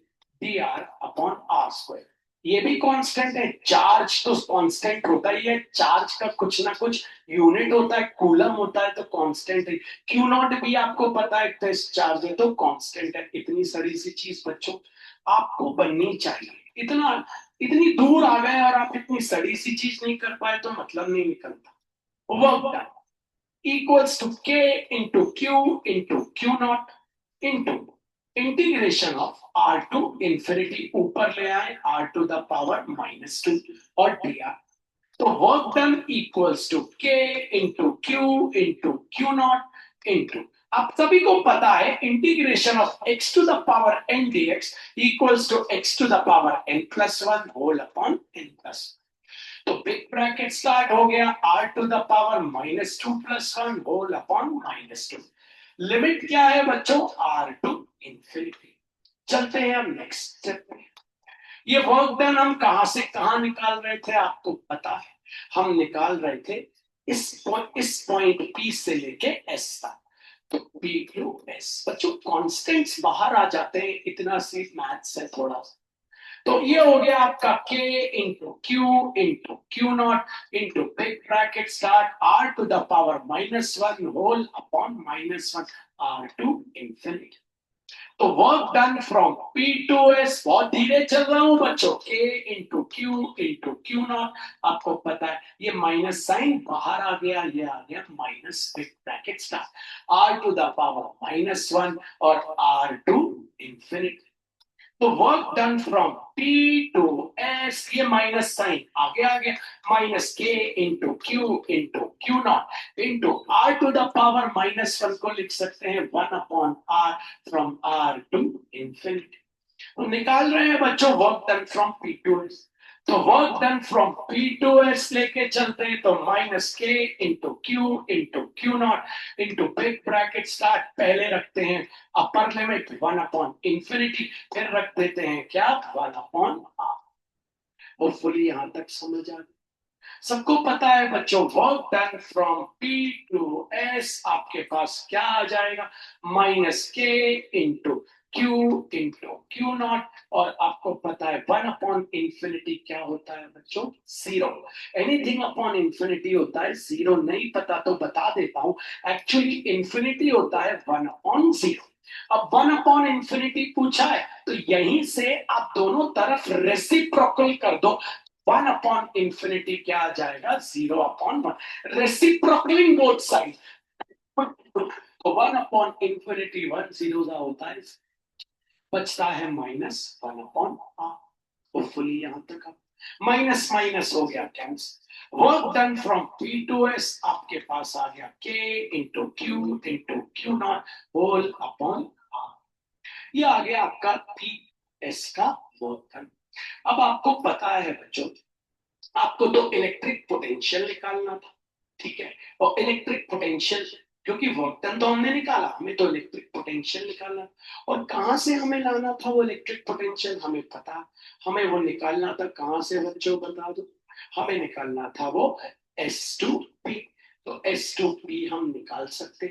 D R upon R square. ये भी कांस्टेंट है, चार्ज तो कांस्टेंट होता ही है, चार्ज का कुछ ना कुछ यूनिट होता है, कूलम होता है तो कांस्टेंट है। क्यू नॉट भी आपको पता है टेस्ट चार्ज है तो कांस्टेंट है। इतनी सड़ी सी चीज बच्चों आपको बननी चाहिए। इतना इतनी दूर आ गए और आप इतनी सड़ी सी चीज नहीं कर पाए तो मतलब नहीं निकलता। Work done equals to k into q into q naught into integration of r to infinity, ऊपर ले आए r टू द पावर -2 और dr। तो work done equals to k into Q naught into, आप सभी को पता है integration of x to the power n dx equals to x to the power n plus 1 whole upon n plus. तो big bracket start हो गया r to the power -2 plus 1 whole upon -2। Limit क्या है बच्चों, r to infinity. चलते हैं हम next step पे। ये वर्क डन हम कहां से कहां निकाल रहे थे आपको पता है, हम निकाल रहे थे इस पॉइंट P से लेके S तक। तो P टू S बच्चों कांस्टेंट्स बाहर आ जाते हैं, इतना सी मैथ्स है थोड़ा सा। तो ये हो गया आपका k into Q naught into big bracket start r to the power -1 whole upon -1 r to infinity. तो work done from P to S, बहुत धीरे चल रहा हूं बच्चों, k इंटू क्यू नॉट, आपको पता है ये माइनस साइन बाहर आ गया, ये आ गया minus big bracket start r to the power -1 और r टू इंफिनिटी। तो work done from P to S, ये माइनस साइन आगे आ गया, minus k into Q naught into r to the power -1 को लिख सकते हैं 1 upon r from r to infinity. तो निकाल रहे हैं बच्चों work done from P to S। तो work done from P to S लेके चलते हैं, तो minus k into Q naught into big bracket start, पहले रखते हैं अपर लिमिट 1 अपॉन इंफिनिटी, फिर रख देते हैं क्या 1 अपॉन r। होपफुली यहां तक समझ आ गई। सबको पता है बच्चों work done from P to S आपके पास क्या आ जाएगा, minus k into Q naught, और आपको पता है 1 अपॉन इंफिनिटी क्या होता है बच्चों, जीरो। एनीथिंग अपॉन इंफिनिटी होता है जीरो, नहीं पता तो बता देता हूं, एक्चुअली इंफिनिटी होता है 1 अपॉन जीरो। अब 1 अपॉन इंफिनिटी पूछा है तो यहीं से आप दोनों तरफ रेसिप्रोकल कर दो, 1 अपॉन इंफिनिटी क्या आ जाएगा, 0 अपॉन 1, रेसिप्रोकलिंग बोथ साइड। तो 1 अपॉन इंफिनिटी 1 जीरो का होता है, बचता है -1 अपॉन r। होपफुली यहां तक आप माइनस माइनस हो गया cancel. Work done from P to S आपके पास आ गया k into Q naught whole upon r। ये आ गया आपका P S का वर्क डन। अब आपको पता है बच्चों, आपको तो इलेक्ट्रिक पोटेंशियल निकालना था, ठीक है, और इलेक्ट्रिक पोटेंशियल, क्योंकि वर्क डन तो हमने निकाला, हमें तो इलेक्ट्रिक पोटेंशियल निकालना, और कहां से हमें लाना था वो इलेक्ट्रिक पोटेंशियल हमें पता, हमें वो निकालना था कहां से बच्चों बता दो, हमें निकालना था वो S2P। तो S2P हम निकाल सकते,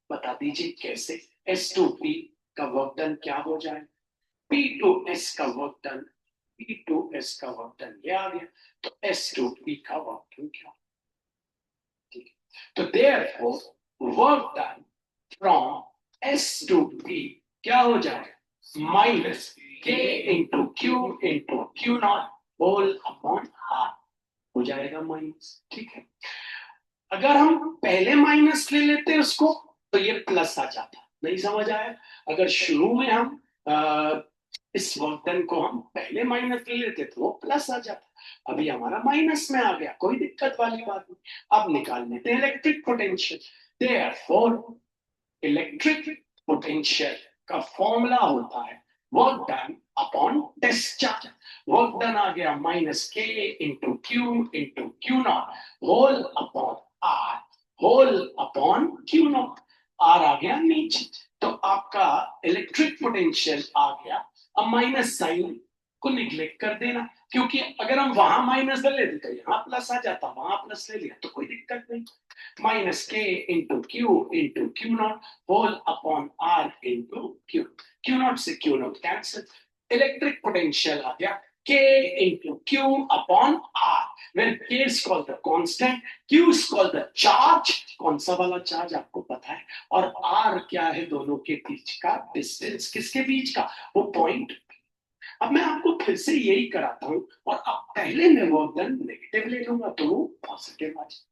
बता दीजिए कैसे। S2P का वर्क डन क्या हो जाए, P2S का वर्क डन, P2S का वर्क डन ये आ गया, तो S2P का वर्क डन क्या, ठीक है। तो therefore work done from S2P क्या हो जाएगा, minus k into Q naught whole upon r हो जाएगा माइनस, ठीक है। अगर हम पहले माइनस ले लेते उसको तो ये प्लस आ जाता, नहीं समझ आया। अगर शुरू में हम इस वर्क को हम पहले माइनस ले लेते तो वो प्लस आ जाता, अभी हमारा माइनस में आ गया, कोई दिक्कत वाली बात नहीं। अब निकाल लेते हैं electric potential. Therefore electric potential का फॉर्मूला होता है work done upon test charge. Work done आ गया minus k into Q naught whole upon r whole upon Q naught, r आ गया नीचे, तो आपका इलेक्ट्रिक पोटेंशियल आ गया। अब माइनस साइन को निग्लेक्ट कर देना, क्योंकि अगर हम वहां माइनस ले लेते तो यहाँ प्लस आ जाता, वहां प्लस ले लिया तो कोई दिक्कत नहीं। Minus k into Q naught whole upon r into Q naught से Q naught cancel, electric potential आ गया K into Q upon R, where K is called the constant, Q is called the charge, कौन सा वाला charge आपको पता है, और R क्या है दोनों के बीच का डिस्टेंस, किसके बीच का, वो पॉइंट। अब मैं आपको फिर से यही कराता हूं, और अब पहले मैं वर्क डन नेगेटिव ले लूंगा तो वो पॉजिटिव आ जाए।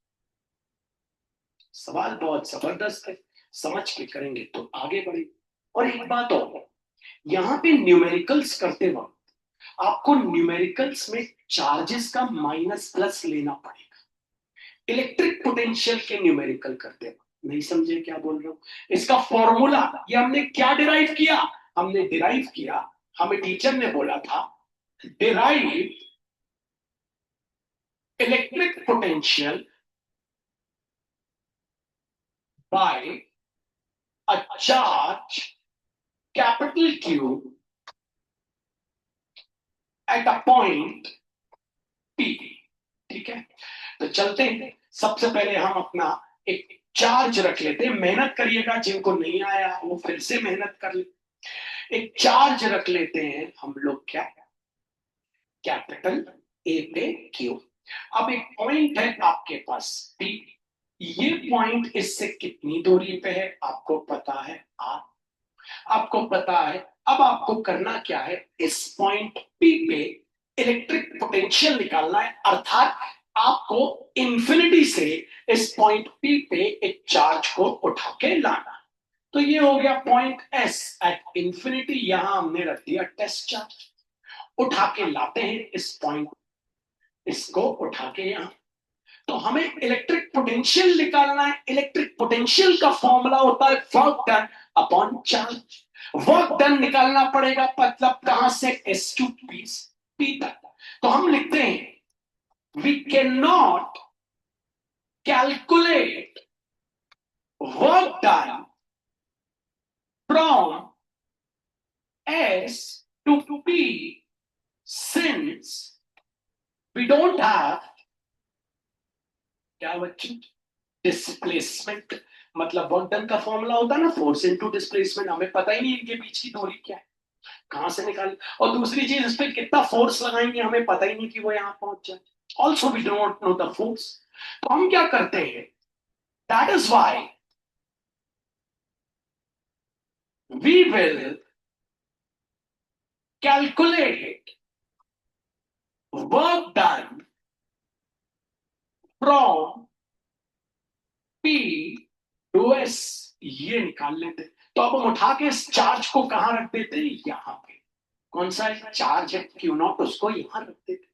सवाल बहुत जबरदस्त है, समझ के करेंगे तो आगे बढ़ेंगे। और एक बात और, यहाँ पे न्यूमेरिकल्स करते वक्त आपको न्यूमेरिकल्स में चार्जेस का माइनस प्लस लेना पड़ेगा। इलेक्ट्रिक पोटेंशियल के न्यूमेरिकल करते वक्त, नहीं समझे क्या बोल रहा हूं, इसका फॉर्मूला, ये हमने क्या डिराइव किया, हमने डिराइव किया, हमें टीचर ने बोला था derive electric potential bye a charge capital Q at a point P। ठीक है, तो चलते हैं। सबसे पहले हम अपना एक चार्ज रख लेते हैं, मेहनत करिएगा, जिनको नहीं आया वो फिर से मेहनत कर ले। एक चार्ज रख लेते हैं हम लोग, क्या, कैपिटल A पे Q। अब एक पॉइंट है आपके पास P, ये पॉइंट इससे कितनी दूरी पे है आपको पता है, R आपको पता है। अब आपको करना क्या है, इस पॉइंट P पे इलेक्ट्रिक पोटेंशियल निकालना है, अर्थात आपको इंफिनिटी से इस पॉइंट P पे एक चार्ज को उठा के लाना। तो ये हो गया पॉइंट S एट इंफिनिटी, यहां हमने रख दिया टेस्ट चार्ज, उठा के लाते हैं इस पॉइंट, इसको उठा के यहां। तो हमें इलेक्ट्रिक पोटेंशियल निकालना है। इलेक्ट्रिक पोटेंशियल का फॉर्मूला होता है work done upon charge. Work done निकालना पड़ेगा, मतलब कहां से, एस टू पी तक। तो हम लिखते हैं we can not calculate work done from S to P since we don't have, क्या बच्चों, डिस्प्लेसमेंट। मतलब वर्क डन का फॉर्मूला होता है ना फोर्स इनटू डिस्प्लेसमेंट, हमें पता ही नहीं इनके बीच की दूरी क्या है, कहां से निकाल, और दूसरी चीज इस पे कितना फोर्स लगाएंगे हमें पता ही नहीं कि वो यहां पहुंच जाए। Also we do not know the force. तो हम क्या करते हैं, that is why we will calculate work done from P to S, ये निकाल लेते हैं। तो अब हम उठा के इस चार्ज को कहां रख देते हैं, यहां पे। कौन सा चार्ज है क्यू नॉट, उसको यहां रख देते हैं।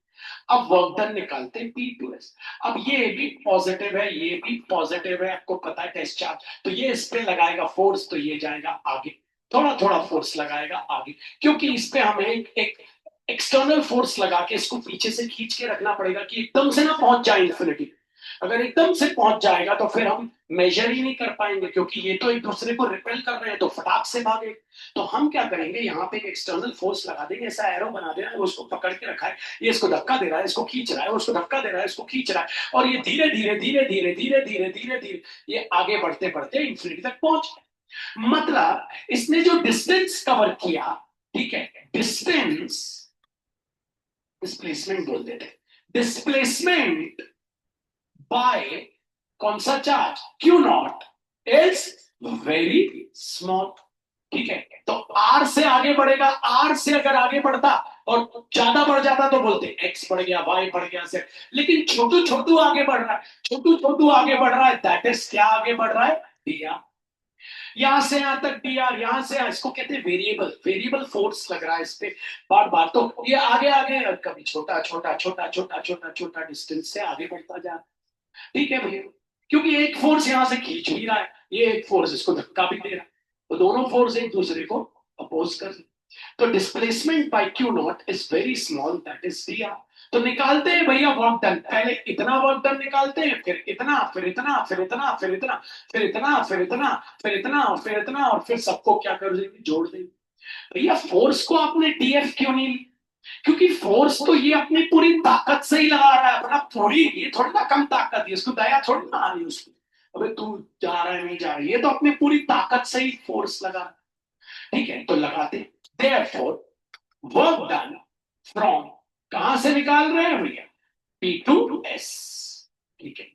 अब वर्क डन निकालते हैं पी टू एस। अब ये भी पॉजिटिव है, ये भी पॉजिटिव है, आपको पता है टेस्ट चार्ज, तो ये इस पे लगाएगा फोर्स, तो ये जाएगा आगे, थोड़ा थोड़ा फोर्स लगाएगा आगे, क्योंकि इस पे हमें एक एक्सटर्नल फोर्स लगा के इसको पीछे से खींच के रखना पड़ेगा कि एकदम से ना पहुंच जाए इन्फिनिटी। अगर एकदम से पहुंच जाएगा तो फिर हम मेजर ही नहीं कर पाएंगे, क्योंकि ये तो एक दूसरे को रिपेल कर रहे हैं, तो फटाक से भागे। तो हम क्या करेंगे, यहाँ पे एक एक्सटर्नल फोर्स लगा देंगे, ऐसा एरो बना देना है, उसको पकड़ के रखा है, ये इसको धक्का दे रहा है, इसको खींच रहा है, उसको धक्का दे रहा है, इसको खींच रहा है, और ये धीरे धीरे धीरे धीरे धीरे धीरे धीरे धीरे ये आगे बढ़ते बढ़ते इंफिनिटी तक पहुंच गए। मतलब इसने जो डिस्टेंस कवर किया, ठीक है, डिस्टेंस, डिस्प्लेसमेंट बोल देते हैं, डिस्प्लेसमेंट बाय कौन सा charge, Q not, is very small. ठीक है, तो आर से आगे बढ़ेगा, आर से अगर आगे बढ़ता और ज्यादा बढ़ जाता तो बोलते एक्स बढ़ गया, वाई बढ़ गया से, लेकिन छोटू छोटू आगे बढ़ रहा है, छोटू छोटू आगे बढ़ रहा है, दैट इज क्या आगे बढ़ रहा है, डी। यहां से यहां तक डी आर, यहां से इसको कहते हैं वेरिएबल, वेरिएबल फोर्स लग रहा है इस पे बार बार, तो ये आगे आगे कभी छोटा छोटा छोटा छोटा छोटा छोटा डिस्टेंस से आगे बढ़ता जा रहा है। ठीक है भैया, क्योंकि एक फोर्स यहां से खींच भी रहा है, ये एक फोर्स इसको धक्का भी दे रहा है, तो दोनों फोर्स एक दूसरे को अपोज कर रहे। तो displacement bye Q not is very small, that is D R. तो निकालते हैं भैया वर्क डन, पहले इतना वर्क डन निकालते हैं, फिर इतना, फिर इतना, फिर इतना, फिर इतना, फिर इतना, फिर इतना, फिर इतना, और फिर इतना, और फिर सबको क्या कर देंगे, जोड़ देंगे। भैया फोर्स को आपने डीएफ क्यों नहीं, क्योंकि फोर्स तो ये अपनी पूरी ताकत से ही लगा रहा है, अपना पूरी, ये थोड़ी ना कम ताकत है, इसको दया थोड़ी ना आ रही उसको, अबे तू जा रहा है नहीं जा रहा है, ये तो अपनी पूरी ताकत से ही फोर्स लगा। ठीक है, तो लगाते, therefore work done from कहां से निकाल रहे हैं भैया? P2S। ठीक है,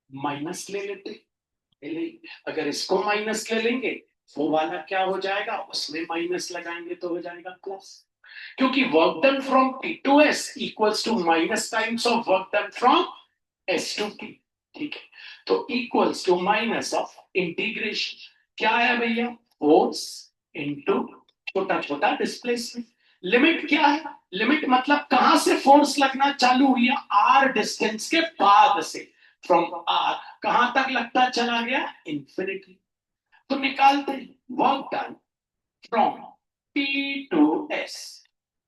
माइनस ले लेते, अगर इसको माइनस ले लेंगे वो वाला क्या हो जाएगा, उसमें माइनस लगाएंगे तो हो जाएगा प्लस, क्योंकि work done from P2S equals to minus times of work done from S2P। ठीक है, तो equals to minus of integration क्या है भैया, फोर्स इनटू छोटा छोटा डिस्प्लेसमेंट। लिमिट क्या है, लिमिट मतलब कहां से फोर्स लगना चालू हुआ, आर डिस्टेंस के बाद से, फ्रॉम आर कहां तक लगता चला गया, इंफिनिटी। तो निकालते हैं work done from P to S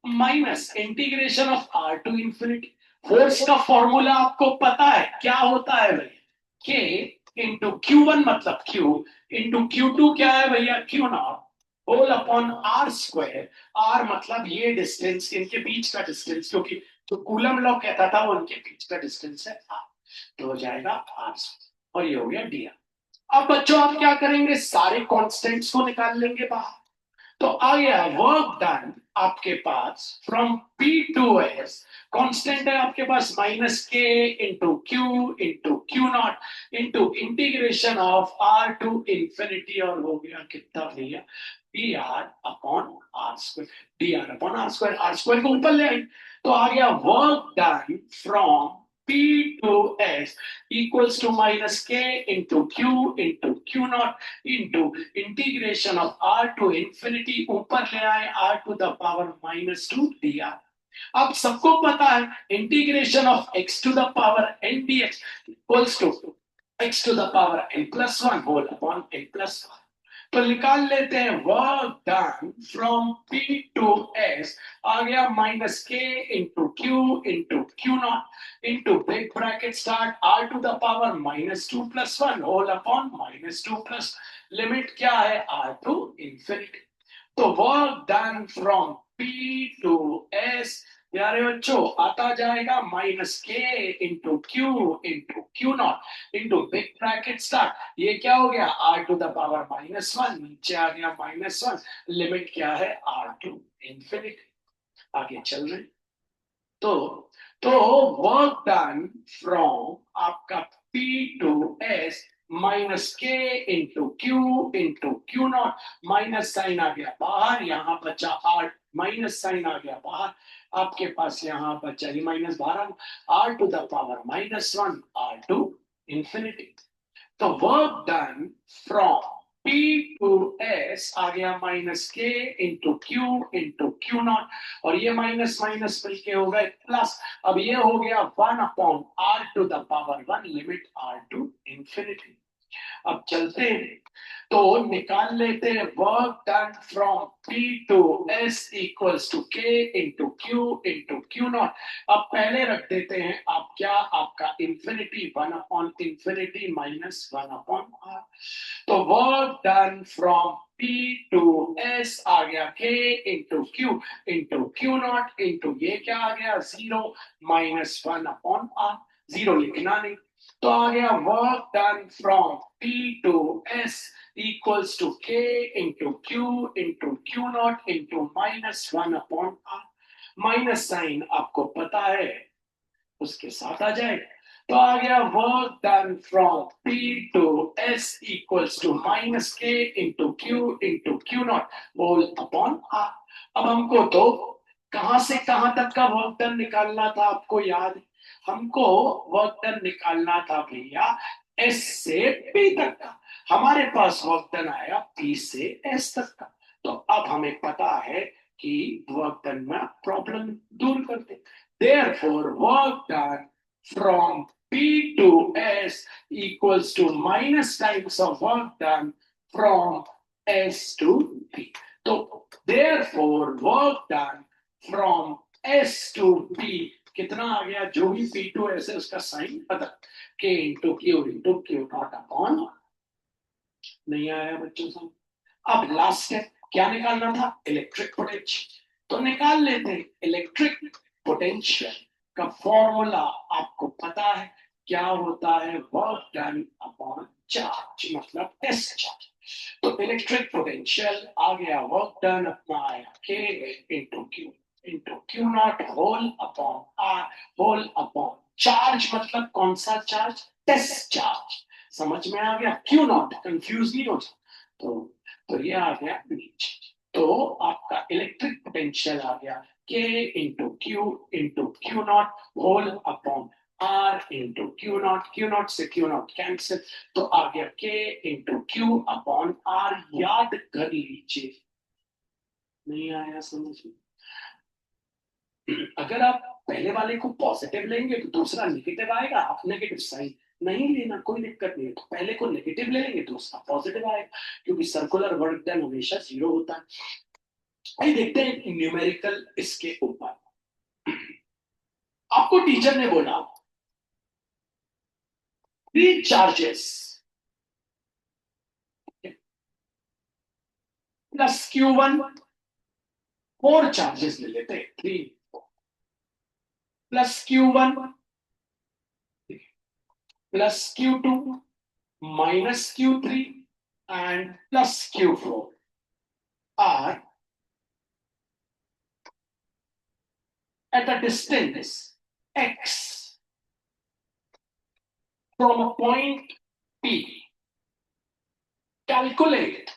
minus integration of R to infinity. Force का फॉर्मूला आपको पता है क्या होता है भाई, K इंटू Q1 मतलब Q इंटू Q2 क्या है भैया, Q naught whole upon R square. R मतलब ये डिस्टेंस, इनके बीच का डिस्टेंस, क्योंकि तो कूलम लॉ कहता था वो इनके बीच का डिस्टेंस है R, तो हो जाएगा R और ये हो गया dr। अब बच्चों आप क्या करेंगे, सारे कांस्टेंट्स को निकाल लेंगे बाहर। तो आ गया वर्क डन आपके पास फ्रॉम P2S, कांस्टेंट है आपके पास minus K into Q naught into integration of R to infinity, और हो गया कितना भैया, dr upon R square, dr upon R square, R square को ऊपर ले आए, तो आ गया work done from P2S equals to minus K into Q naught into integration of R to infinity, ऊपर ले आए R to the power minus two dr। अब सबको पता है integration of x to the power n dx equals to x to the power n plus one whole upon n plus one. तो निकाल लेते हैं work done from P to S, आ गया minus K into Q naught into break bracket start R to the power minus two plus one whole upon minus two plus, limit क्या है R to infinity. तो work done from P to S प्यारे बच्चों आता जाएगा minus K into Q naught into big bracket start, ये क्या हो गया R to the power minus one, नीचे आ गया माइनस वन, लिमिट क्या है R टू इंफिनिटी। आगे चल रहे, तो तो वर्क डन फ्रॉम आपका P to S minus K into Q naught, minus sign आ गया बाहर, यहां बचा R, माइनस साइन आ गया बाहर, आपके पास यहां बचा ये माइनस बाहर, R to the power minus one R to infinity. तो work done from P to S आ गया minus K into Q naught, और ये माइनस माइनस मिलके हो गए प्लस, अब ये हो गया one upon R to the power one, limit R to infinity. अब चलते हैं तो निकाल लेते हैं work done from P to S equals to K into Q naught. अब पहले रख देते हैं आप क्या, आपका infinity one upon infinity minus one upon R। तो work done from P to S आ गया K into Q naught into ये क्या आ गया zero minus one upon R, zero लिखना नहीं, तो आ गया work done from P to S equals to K into Q naught into minus one upon R। Minus sign आपको पता है उसके साथ आ जाएगा, तो आ गया work done from P to S equals to minus K into Q naught whole upon R। अब हमको तो कहां से कहां तक का वर्क डन निकालना था, आपको याद है, हमको वर्क डन निकालना था भैया S से P तक का, हमारे पास वर्क डन आया P से S तक का। तो अब हमें पता है कि वर्क डन में प्रॉब्लम दूर करते, therefore work done from P to S equals to minus times of work done from S to P। तो therefore work done from S to P कितना आ गया, जो भी P to S है उसका साइन बदल, K into Q not upon, नहीं आया बच्चों समझ। अब लास्ट है, क्या निकालना था, इलेक्ट्रिक पोटेंशियल। तो निकाल लेते हैं इलेक्ट्रिक पोटेंशियल का फॉर्मूला आपको पता है क्या होता है, वर्क डन अपॉन चार्ज मतलब टेस्ट चार्ज। तो इलेक्ट्रिक पोटेंशियल आ गया वर्क डन अपना आया K into Q naught whole upon R whole upon charge, मतलब कौन सा चार्ज? Test charge. समझ में आ गया? क्यू नॉट, कंफ्यूज नहीं हो जाए। तो ये आ गया नीचे। तो आपका इलेक्ट्रिक पोटेंशियल आ गया K into Q naught whole upon R into Q naught से क्यू नॉट कैंसिल, तो आ गया K into Q upon R। याद कर लीजिए, नहीं आया समझ में? अगर आप पहले वाले को पॉजिटिव लेंगे तो दूसरा नेगेटिव आएगा, आप नेगेटिव साइन नहीं लेना, कोई दिक्कत नहीं है। तो पहले को नेगेटिव ले लेंगे, दूसरा पॉजिटिव आएगा, क्योंकि सर्कुलर वर्क डन हमेशा जीरो होता है। आइए देखते हैं न्यूमेरिकल इसके ऊपर। आपको टीचर ने बोला three charges plus Q1, four charges ले लेते हैं, three plus Q1 plus Q2 minus Q3 and plus Q4 are at a distance x from a point P. Calculate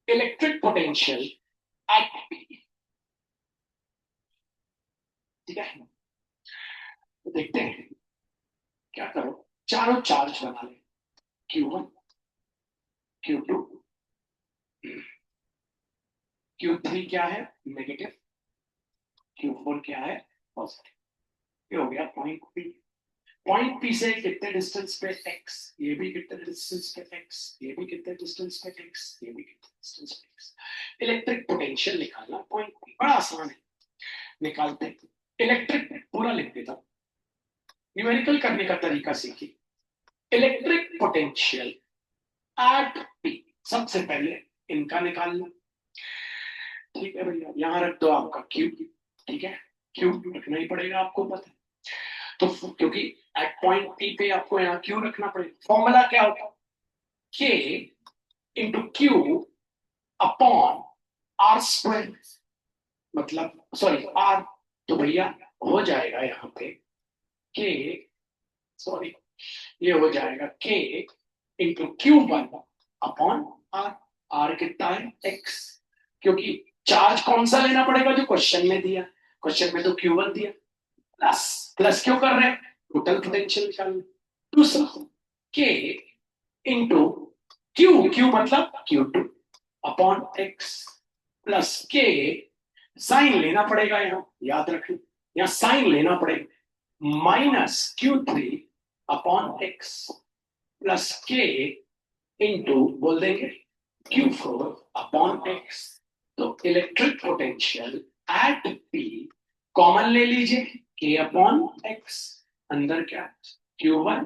electric potential at P. ठीक है, तो देखते हैं क्या करो। चारों चार्ज बना ले, Q1, Q2, Q3 क्या है? नेगेटिव। Q4 क्या है? पॉजिटिव। ये हो गया पॉइंट P। पॉइंट P से कितने डिस्टेंस पे x, ये भी कितने डिस्टेंस पे x, ये भी कितने डिस्टेंस पे x, ये भी कितने डिस्टेंस पे x। इलेक्ट्रिक पोटेंशियल निकालना पॉइंट P, बड़ा आसान है, निकालते हैं। इलेक्ट्रिक पूरा लिख देता हूं, न्यूमेरिकल करने का तरीका सीखिए। इलेक्ट्रिक पोटेंशियल एट P, सबसे पहले इनका निकाल लो। ठीक है भैया, यहां रख दो आपका Q। ठीक है, Q रखना ही पड़ेगा, आपको पता है। तो क्योंकि एट पॉइंट P पे आपको यहाँ Q रखना पड़ेगा। फॉर्मूला क्या होता है? K into Q upon R square, मतलब सॉरी आर, तो भैया हो जाएगा यहाँ पे के, सॉरी ये हो जाएगा के into Q1 upon are. Are कितना है? एक्स, क्योंकि चार्ज कौन सा लेना पड़ेगा जो क्वेश्चन में दिया, क्वेश्चन में तो Q1 दिया। प्लस प्लस क्यों कर रहे हैं? टोटल पोटेंशियल निकालना। दूसरा के इंटू क्यू मतलब Q2 upon X plus K, sign लेना पड़ेगा यहाँ, याद रखें यहाँ साइन लेना पड़ेगा, minus Q3 upon X plus K into बोल देंगे Q4 अपॉन एक्स। तो electric potential at P common ले लीजिए, K अपॉन एक्स, अंदर क्या Q1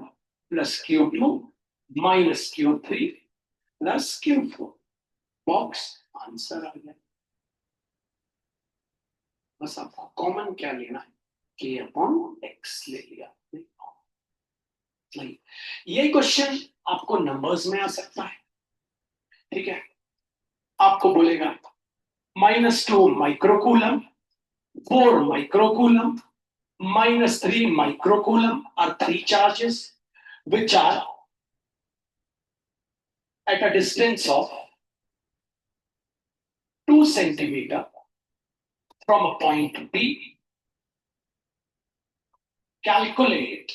plus Q2 minus Q3 plus Q4, box answer आ गया। बस आपको कॉमन क्या लेना है? K अपॉन एक्स ले लिया। नहीं, यही क्वेश्चन आपको नंबर्स में आ सकता है। ठीक है, आपको बोलेगा -2 microcoulomb, 4 microcoulomb, -3 microcoulomb are three charges which are at a distance of 2 centimeter from a point P. Calculate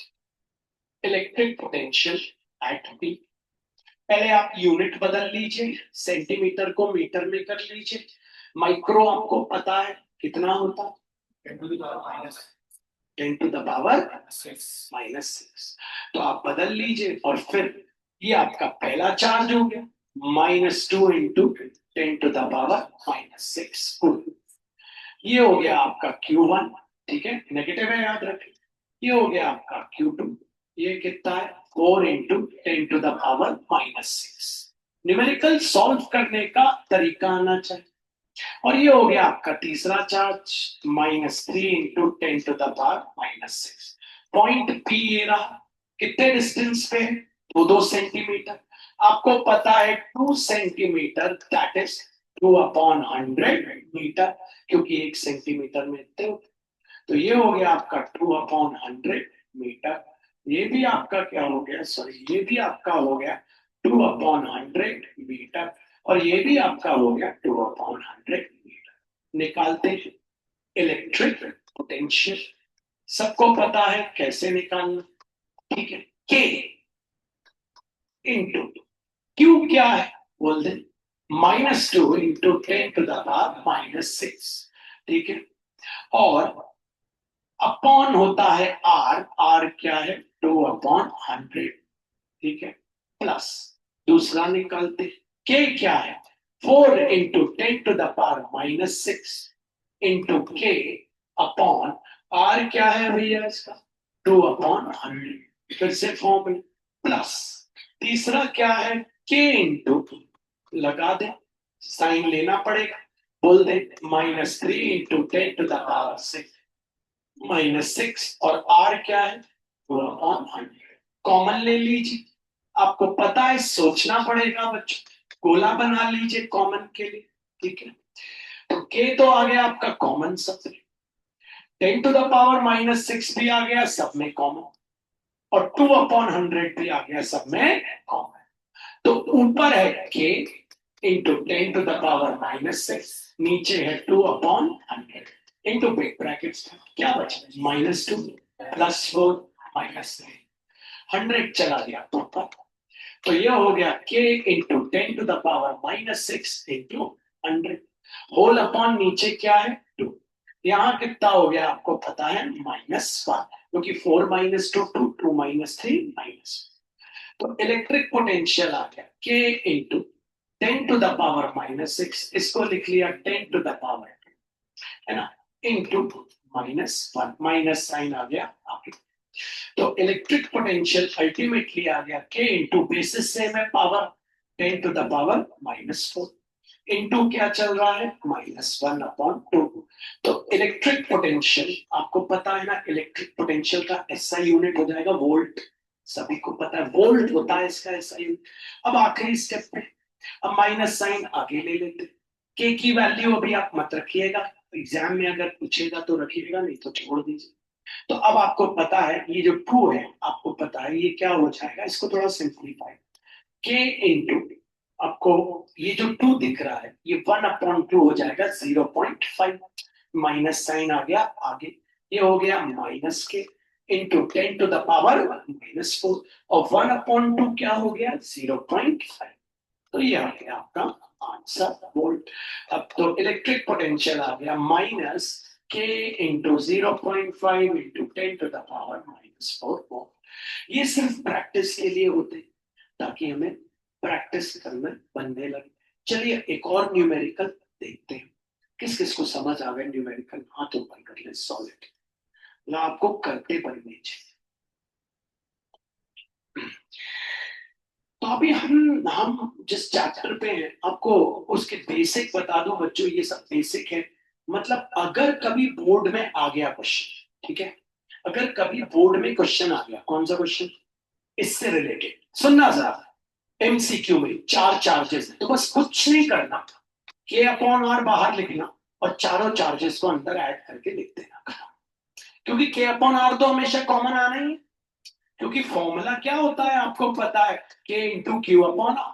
electric potential at P. पहले आप यूनिट बदल लीजिए, सेंटीमीटर को मीटर में कर लीजिए। माइक्रो आपको पता है कितना होता है? 10 टू द पावर -6। तो आप बदल लीजिए और फिर ये आपका पहला चार्ज हो गया, -2 इंटू 10 टू द पावर -6। ये हो गया आपका Q1, ठीक है, नेगेटिव है याद रखें। ये हो गया आपका Q2, ये कितना है? 4 into 10 to the power -6। Numerical solve करने का तरीका आना चाहिए। और ये हो गया आपका तीसरा charge, -3 into 10 to the power -6। Point P ये रहा, कितने डिस्टेंस पे है? 2 सेंटीमीटर। आपको पता है 2 centimetre that is 2 upon 100 metre, क्योंकि 1 सेंटीमीटर में इतने। तो ये हो गया आपका 2/100 मीटर। ये भी आपका क्या हो गया, सॉरी ये भी आपका हो गया 2/100 मीटर, और ये भी आपका हो गया 2/100 मीटर। निकालते हैं इलेक्ट्रिक पोटेंशियल। सबको पता है कैसे निकालना, ठीक है। के इंटू क्यू क्या है, बोल दे -2 × 10⁻⁻⁶, ठीक है। और अपॉन होता है आर, आर क्या है 2/100, ठीक है। प्लस दूसरा निकालते, के क्या है 4 × 10⁻⁻⁶ इंटू के अपॉन आर क्या है भैया इसका 2/100। फिर से फॉर्मूला प्लस तीसरा क्या है के इंटू, लगा दे, साइन लेना पड़ेगा, बोल दे -3 × 10⁻⁶ -6, और आर क्या है 2/100। कॉमन ले लीजिए, आपको पता है सोचना पड़ेगा बच्चों, गोला बना लीजिए कॉमन के लिए, ठीक है। तो के तो आ गया आपका कॉमन, सब 10⁻⁻⁶ भी आ गया सब में कॉमन, और 2/100 भी आ गया सब में कॉमन। तो ऊपर है के इंटू 10⁻⁻�6, नीचे है 2/100 इंटू बिग ब्रैकेट्स, क्या बचा -2 +4 -3, 100 चला गया ऊपर। तो ये हो गया k into 10⁻⁻�6 into 100, whole upon नीचे क्या है 2। यहाँ कितना हो गया आपको पता है -1, क्योंकि 4 -2 2 2 -3 -1। तो इलेक्ट्रिक पोटेंशियल आ गया k इंटू 10⁻⁻⁶, इसको लिख लिया 10⁻, है ना, इंटू -1, माइनस साइन आ गया आगे। तो इलेक्ट्रिक पोटेंशियल अल्टीमेटली आ गया k इंटू बेसिस से में पावर 10⁻⁻4 इंटू क्या चल रहा है -1/2। तो इलेक्ट्रिक पोटेंशियल आपको पता है ना, इलेक्ट्रिक पोटेंशियल का एसआई यूनिट हो जाएगा वोल्ट, सभी को पता है वोल्ट होता है इसका एसआई यूनिट। अब आखिरी स्टेप पे अब माइनस साइन आगे ले लेते, के की वैल्यू अभी आप मत रखिएगा, एग्जाम में अगर पूछेगा तो रखिएगा, नहीं तो छोड़ दीजिए। तो अब आपको पता है ये जो 2 है, आपको पता है ये क्या हो जाएगा, इसको थोड़ा सिंप्लीफाई, के इंटू, आपको ये जो 2 दिख रहा है ये 1/2 हो जाएगा 0.5, माइनस साइन आ गया आगे, ये हो गया माइनस के इंटू 10⁻⁻4, और 1/2 क्या हो गया 0.5। तो ये आ गया आपका आंसर वोल्ट। अब तो इलेक्ट्रिक पोटेंशियल आ गया minus K into 0.5 into 10⁻⁻4 volt. ये सिर्फ प्रैक्टिस के लिए होते, ताकि हमें प्रैक्टिस करना बनने लगे। चलिए एक और न्यूमेरिकल देखते हैं, किस किस को समझ आ गया न्यूमेरिकल, हाथ ऊपर कर ले, सॉलिड ना आपको करते बनने चाहिए। तो अभी हम जिस चैप्टर पे हैं, आपको उसके बेसिक बता दो बच्चों, ये सब बेसिक है। मतलब अगर कभी बोर्ड में आ गया क्वेश्चन, ठीक है, अगर कभी बोर्ड में क्वेश्चन आ गया, कौन सा क्वेश्चन इससे रिलेटेड, सुनना जरा, एमसीक्यू में 4 चार्जेस है, तो बस कुछ नहीं करना, k/r बाहर लिखना और चारों चार्जेस को अंदर ऐड करके लिख देना, क्योंकि k/r तो हमेशा कॉमन आना ही है, क्योंकि फॉर्मूला क्या होता है आपको पता है, k इंटू Q/r।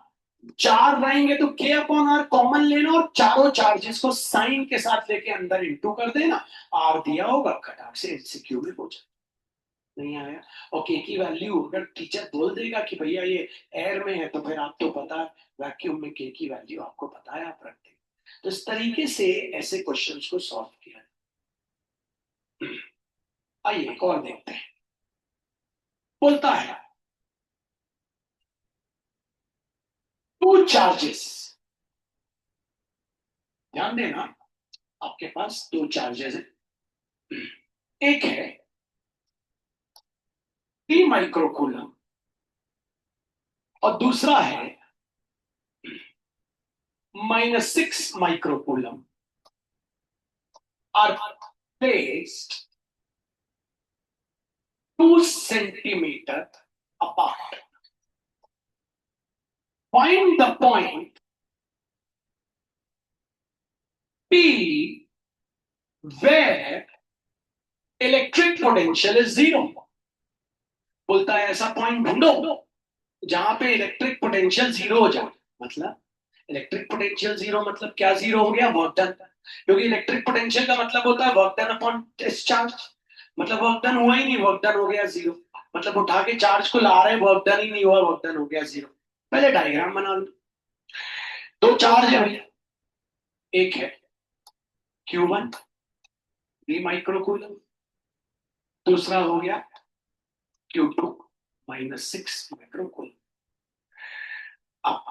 4 रहेंगे तो k/r कॉमन लेना और चारों चार्जेस को साइन के साथ लेके अंदर इंटू कर देना, r दिया होगा खटाक से एमसीक्यू में हो जाए। नहीं आया, और के की वैल्यू अगर टीचर बोल देगा कि भैया ये एयर में है, तो फिर आप तो पता है वैक्यूम में के की वैल्यू आपको पता है, आप रख देंगे। तो इस तरीके से ऐसे क्वेश्चंस को सॉल्व किया। आइए एक और देखते हैं, बोलता है 2 चार्जेस, ध्यान देना आपके पास 2 चार्जेस है, एक है 3 माइक्रोकूलम और दूसरा है -6 microcoulomb, are placed 2 centimeter apart. Find the point P where electric potential is zero. बोलता है ऐसा पॉइंट ढूंढो जहां पे इलेक्ट्रिक पोटेंशियल जीरो हो जाए। मतलब इलेक्ट्रिक पोटेंशियल जीरो मतलब क्या जीरो हो गया? Work done. क्योंकि इलेक्ट्रिक पोटेंशियल का मतलब होता है वर्क डन अपॉन डिस्चार्ज। मतलब वर्क डन हुआ ही नहीं, वर्क डन हो गया जीरो। मतलब उठा के चार्ज को ला रहे हैं, वर्क डन ही नहीं हुआ, वर्क डन हो गया जीरो। पहले डायग्राम बना लो। दो चार्ज है भैया, एक है Q1 3 माइक्रोकूलम, दूसरा हो गया Q2 -6 माइक्रोकूलम। अब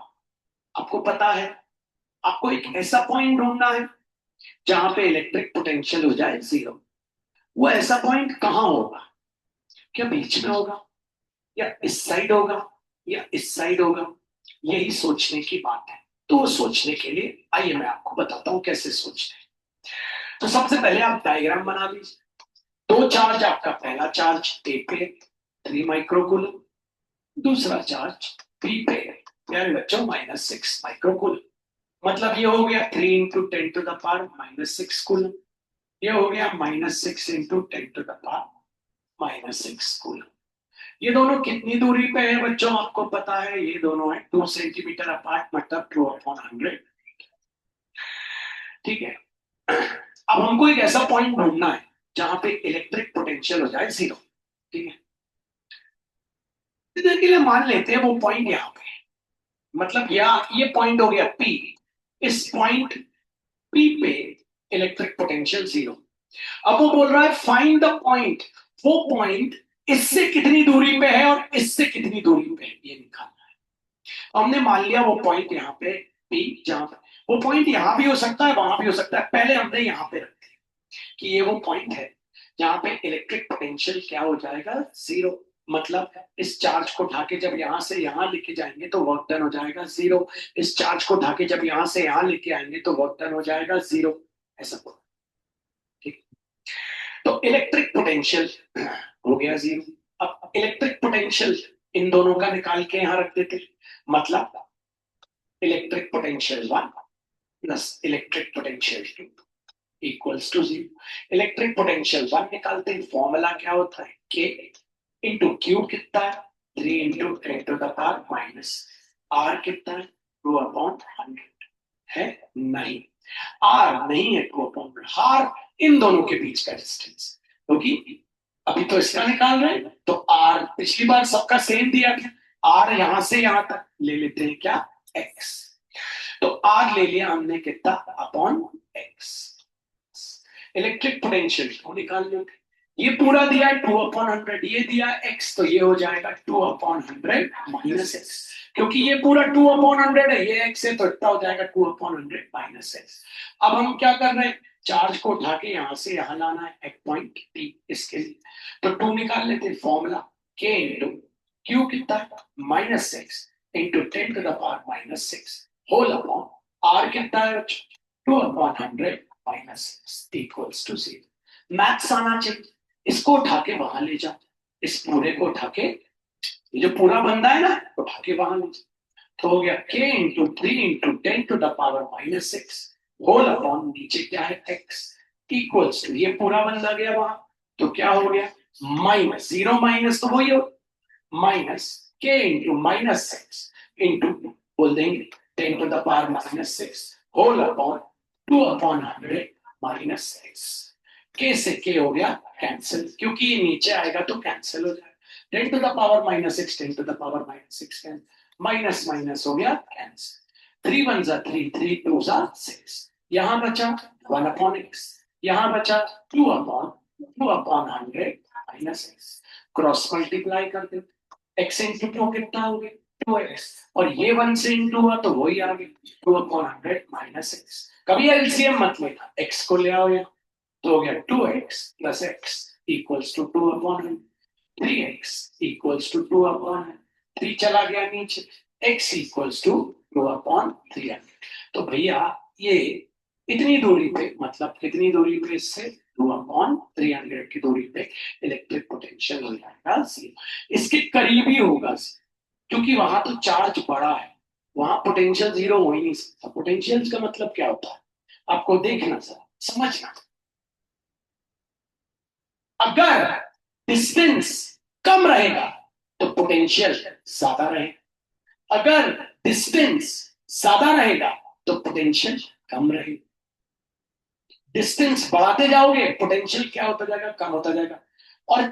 आपको पता है, आपको एक ऐसा पॉइंट ढूंढना है जहां पे इलेक्ट्रिक पोटेंशियल हो जाए जीरो। वो ऐसा पॉइंट कहां होगा? क्या बीच में होगा, या इस साइड होगा, या इस साइड होगा? यही सोचने की बात है। तो वो सोचने के लिए आइए मैं आपको बताता हूं कैसे सोचते हैं। तो सबसे पहले आप डायग्राम बना लीजिए। दो चार्ज, आपका पहला चार्ज ए पे 3 माइक्रोकूलम, दूसरा चार्ज बी पे, प्यारे बच्चों, -6 माइक्रोकूलम। मतलब ये हो गया 3 इंटू 10⁻⁻6 कूलम। ये हो गया -6 इंटू 10⁻⁻6 कूलम। ये दोनों कितनी दूरी पे है बच्चों? आपको पता है ये दोनों है 2 सेंटीमीटर अपार्ट, मतलब 2/100। ठीक है। अब हमको एक ऐसा पॉइंट ढूंढना है जहां पे इलेक्ट्रिक पोटेंशियल हो जाए जीरो। ठीक है, इधर के लिए मान लेते हैं वो पॉइंट यहाँ पे है। मतलब ये पॉइंट हो गया P। इस पॉइंट P पे इलेक्ट्रिक पोटेंशियल जीरो। अब वो बोल रहा है फाइंड द पॉइंट। वो पॉइंट इससे कितनी दूरी पे है और इससे कितनी दूरी पे है, ये निकालना है। हमने मान लिया वो पॉइंट यहाँ पे P, जहां पे वो पॉइंट यहाँ भी हो सकता है, वहां भी हो सकता है। पहले हमने यहाँ पे रखते कि ये वो पॉइंट है जहां पे इलेक्ट्रिक पोटेंशियल क्या हो जाएगा? जीरो। मतलब इस चार्ज को उठा के जब यहां से यहां लेके जाएंगे तो वर्क डन हो जाएगा जीरो। इस चार्ज को उठा के जब यहां से यहां लेके आएंगे तो वर्क डन हो जाएगा जीरो। ऐसा बोला। ठीक। तो इलेक्ट्रिक पोटेंशियल हो गया जीरो। अब इलेक्ट्रिक पोटेंशियल इन दोनों का निकाल के यहां रख देते। मतलब electric potential 1 plus electric potential 2 equals to zero. Electric potential 1 निकालते हैं, फॉर्मूला क्या होता है? के इंटू क्यू कितना है? 3 इंटू 10⁻⁻, माइनस आर कितना है? 2/100 है। नहीं, आर नहीं है 2/100। आर इन दोनों के बीच का डिस्टेंस, क्योंकि अभी तो इसका निकाल रहे हैं तो आर पिछली बार सबका सेम दिया था। आर यहां से यहां तक ले लेते हैं, क्या? एक्स। तो आर ले लिया हमने कितना? Upon x. इलेक्ट्रिक पोटेंशियल को निकाल लेते। ये पूरा दिया है 2/100, ये दिया एक्स, तो ये हो जाएगा 2/100 माइनस एक्स। क्योंकि ये पूरा 2/100 है, ये एक्स है, तो इतना हो जाएगा 2/100 माइनस एक्स। अब हम क्या कर रहे हैं? चार्ज को उठा के यहां से यहां लाना है, एक पॉइंट टी इसके लिए। तो 2 निकाल लेते हैं। फॉर्मूला के इंटू क्यू कितना है? -6 इंटू 10⁻⁻6 होल अपॉन आर कितना है? 2/100 minus equals to zero. Maths आना चाहिए। इसको उठा के वहां ले जाओ, इस पूरे को उठा के, ये जो पूरा बंदा है ना, उठा के वहां ले जाओ। तो हो गया k into 3 into 10⁻⁻6 whole upon नीचे क्या है? x इक्वल्स टू, ये पूरा बंदा गया वहां, तो क्या हो गया? माइनस जीरो, माइनस तो वही हो, माइनस k इंटू -6 इंटू बोल देंगे 10⁻⁻6 होल अपॉन 2/100 माइनस एक्स। के से के हो गया कैंसिल, क्योंकि ये नीचे आएगा तो कैंसिल हो जाएगा। 10⁻⁻6 10⁻⁻6 कैंसिल, माइनस माइनस हो गया कैंसिल। 3 1 जा 3, 3 2 जा 6। यहां बचा 1/x, यहां बचा 2/100 माइनस एक्स। क्रॉस मल्टीप्लाई कर दे, x इंटू 2 कितना हो गया? 2x। और ये 1 से इंटू हुआ तो वही आ गया 2/100 माइनस एक्स। कभी एलसीएम मत लेना, x को ले आओ, तो हो गया 2x plus X equals to 2/100। 3x equals to 2/100, 3 चला गया नीचे, x इक्वल्स टू 2/300। तो भैया ये इतनी दूरी पे, मतलब कितनी दूरी पे? इससे 2/300 की दूरी पे इलेक्ट्रिक पोटेंशियल हो जाएगा जीरो। इसके करीब ही होगा, क्योंकि वहां तो चार्ज बड़ा है, वहां पोटेंशियल जीरो हो ही नहीं सकता। पोटेंशियल का मतलब क्या होता है? आपको देखना सर, समझना। अगर डिस्टेंस कम रहेगा तो पोटेंशियल ज्यादा रहेगा, अगर डिस्टेंस ज्यादा रहेगा तो पोटेंशियल कम रहेगा। डिस्टेंस बढ़ाते जाओगे पोटेंशियल क्या होता जाएगा, कम होता जाएगा। और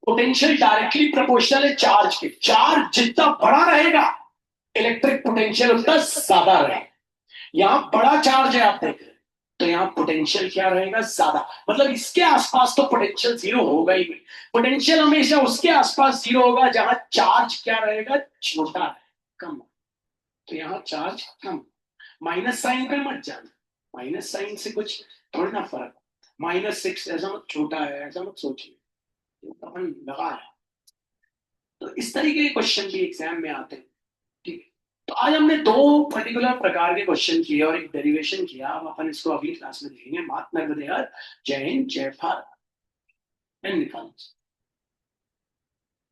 पोटेंशियल डायरेक्टली प्रोपोर्शनल है चार्ज के, चार्ज जितना बड़ा रहेगा इलेक्ट्रिक पोटेंशियल उतना ज्यादा रहेगा। यहां बड़ा चार्ज है आप देख रहे हैं, तो यहाँ पोटेंशियल क्या रहेगा, ज्यादा, मतलब इसके आसपास तो पोटेंशियल जीरो होगा ही नहीं। पोटेंशियल हमेशा उसके आसपास जीरो होगा जहां चार्ज क्या रहेगा, छोटा है, कम। तो यहाँ चार्ज कम। माइनस साइन पे मत जाना, माइनस साइन से कुछ थोड़ी ना फर्क। -6 ऐसा मत, छोटा है ऐसा मत सोचिए, अपन लगा है। तो इस तरीके के क्वेश्चन भी एग्जाम में आते हैं। ठीक है, तो आज हमने दो पर्टिकुलर प्रकार के क्वेश्चन किए और एक डेरिवेशन किया। अब अपन इसको अगली क्लास में देखेंगे। मात नर्मदे हर, जय हिंद, जय भारत, एंड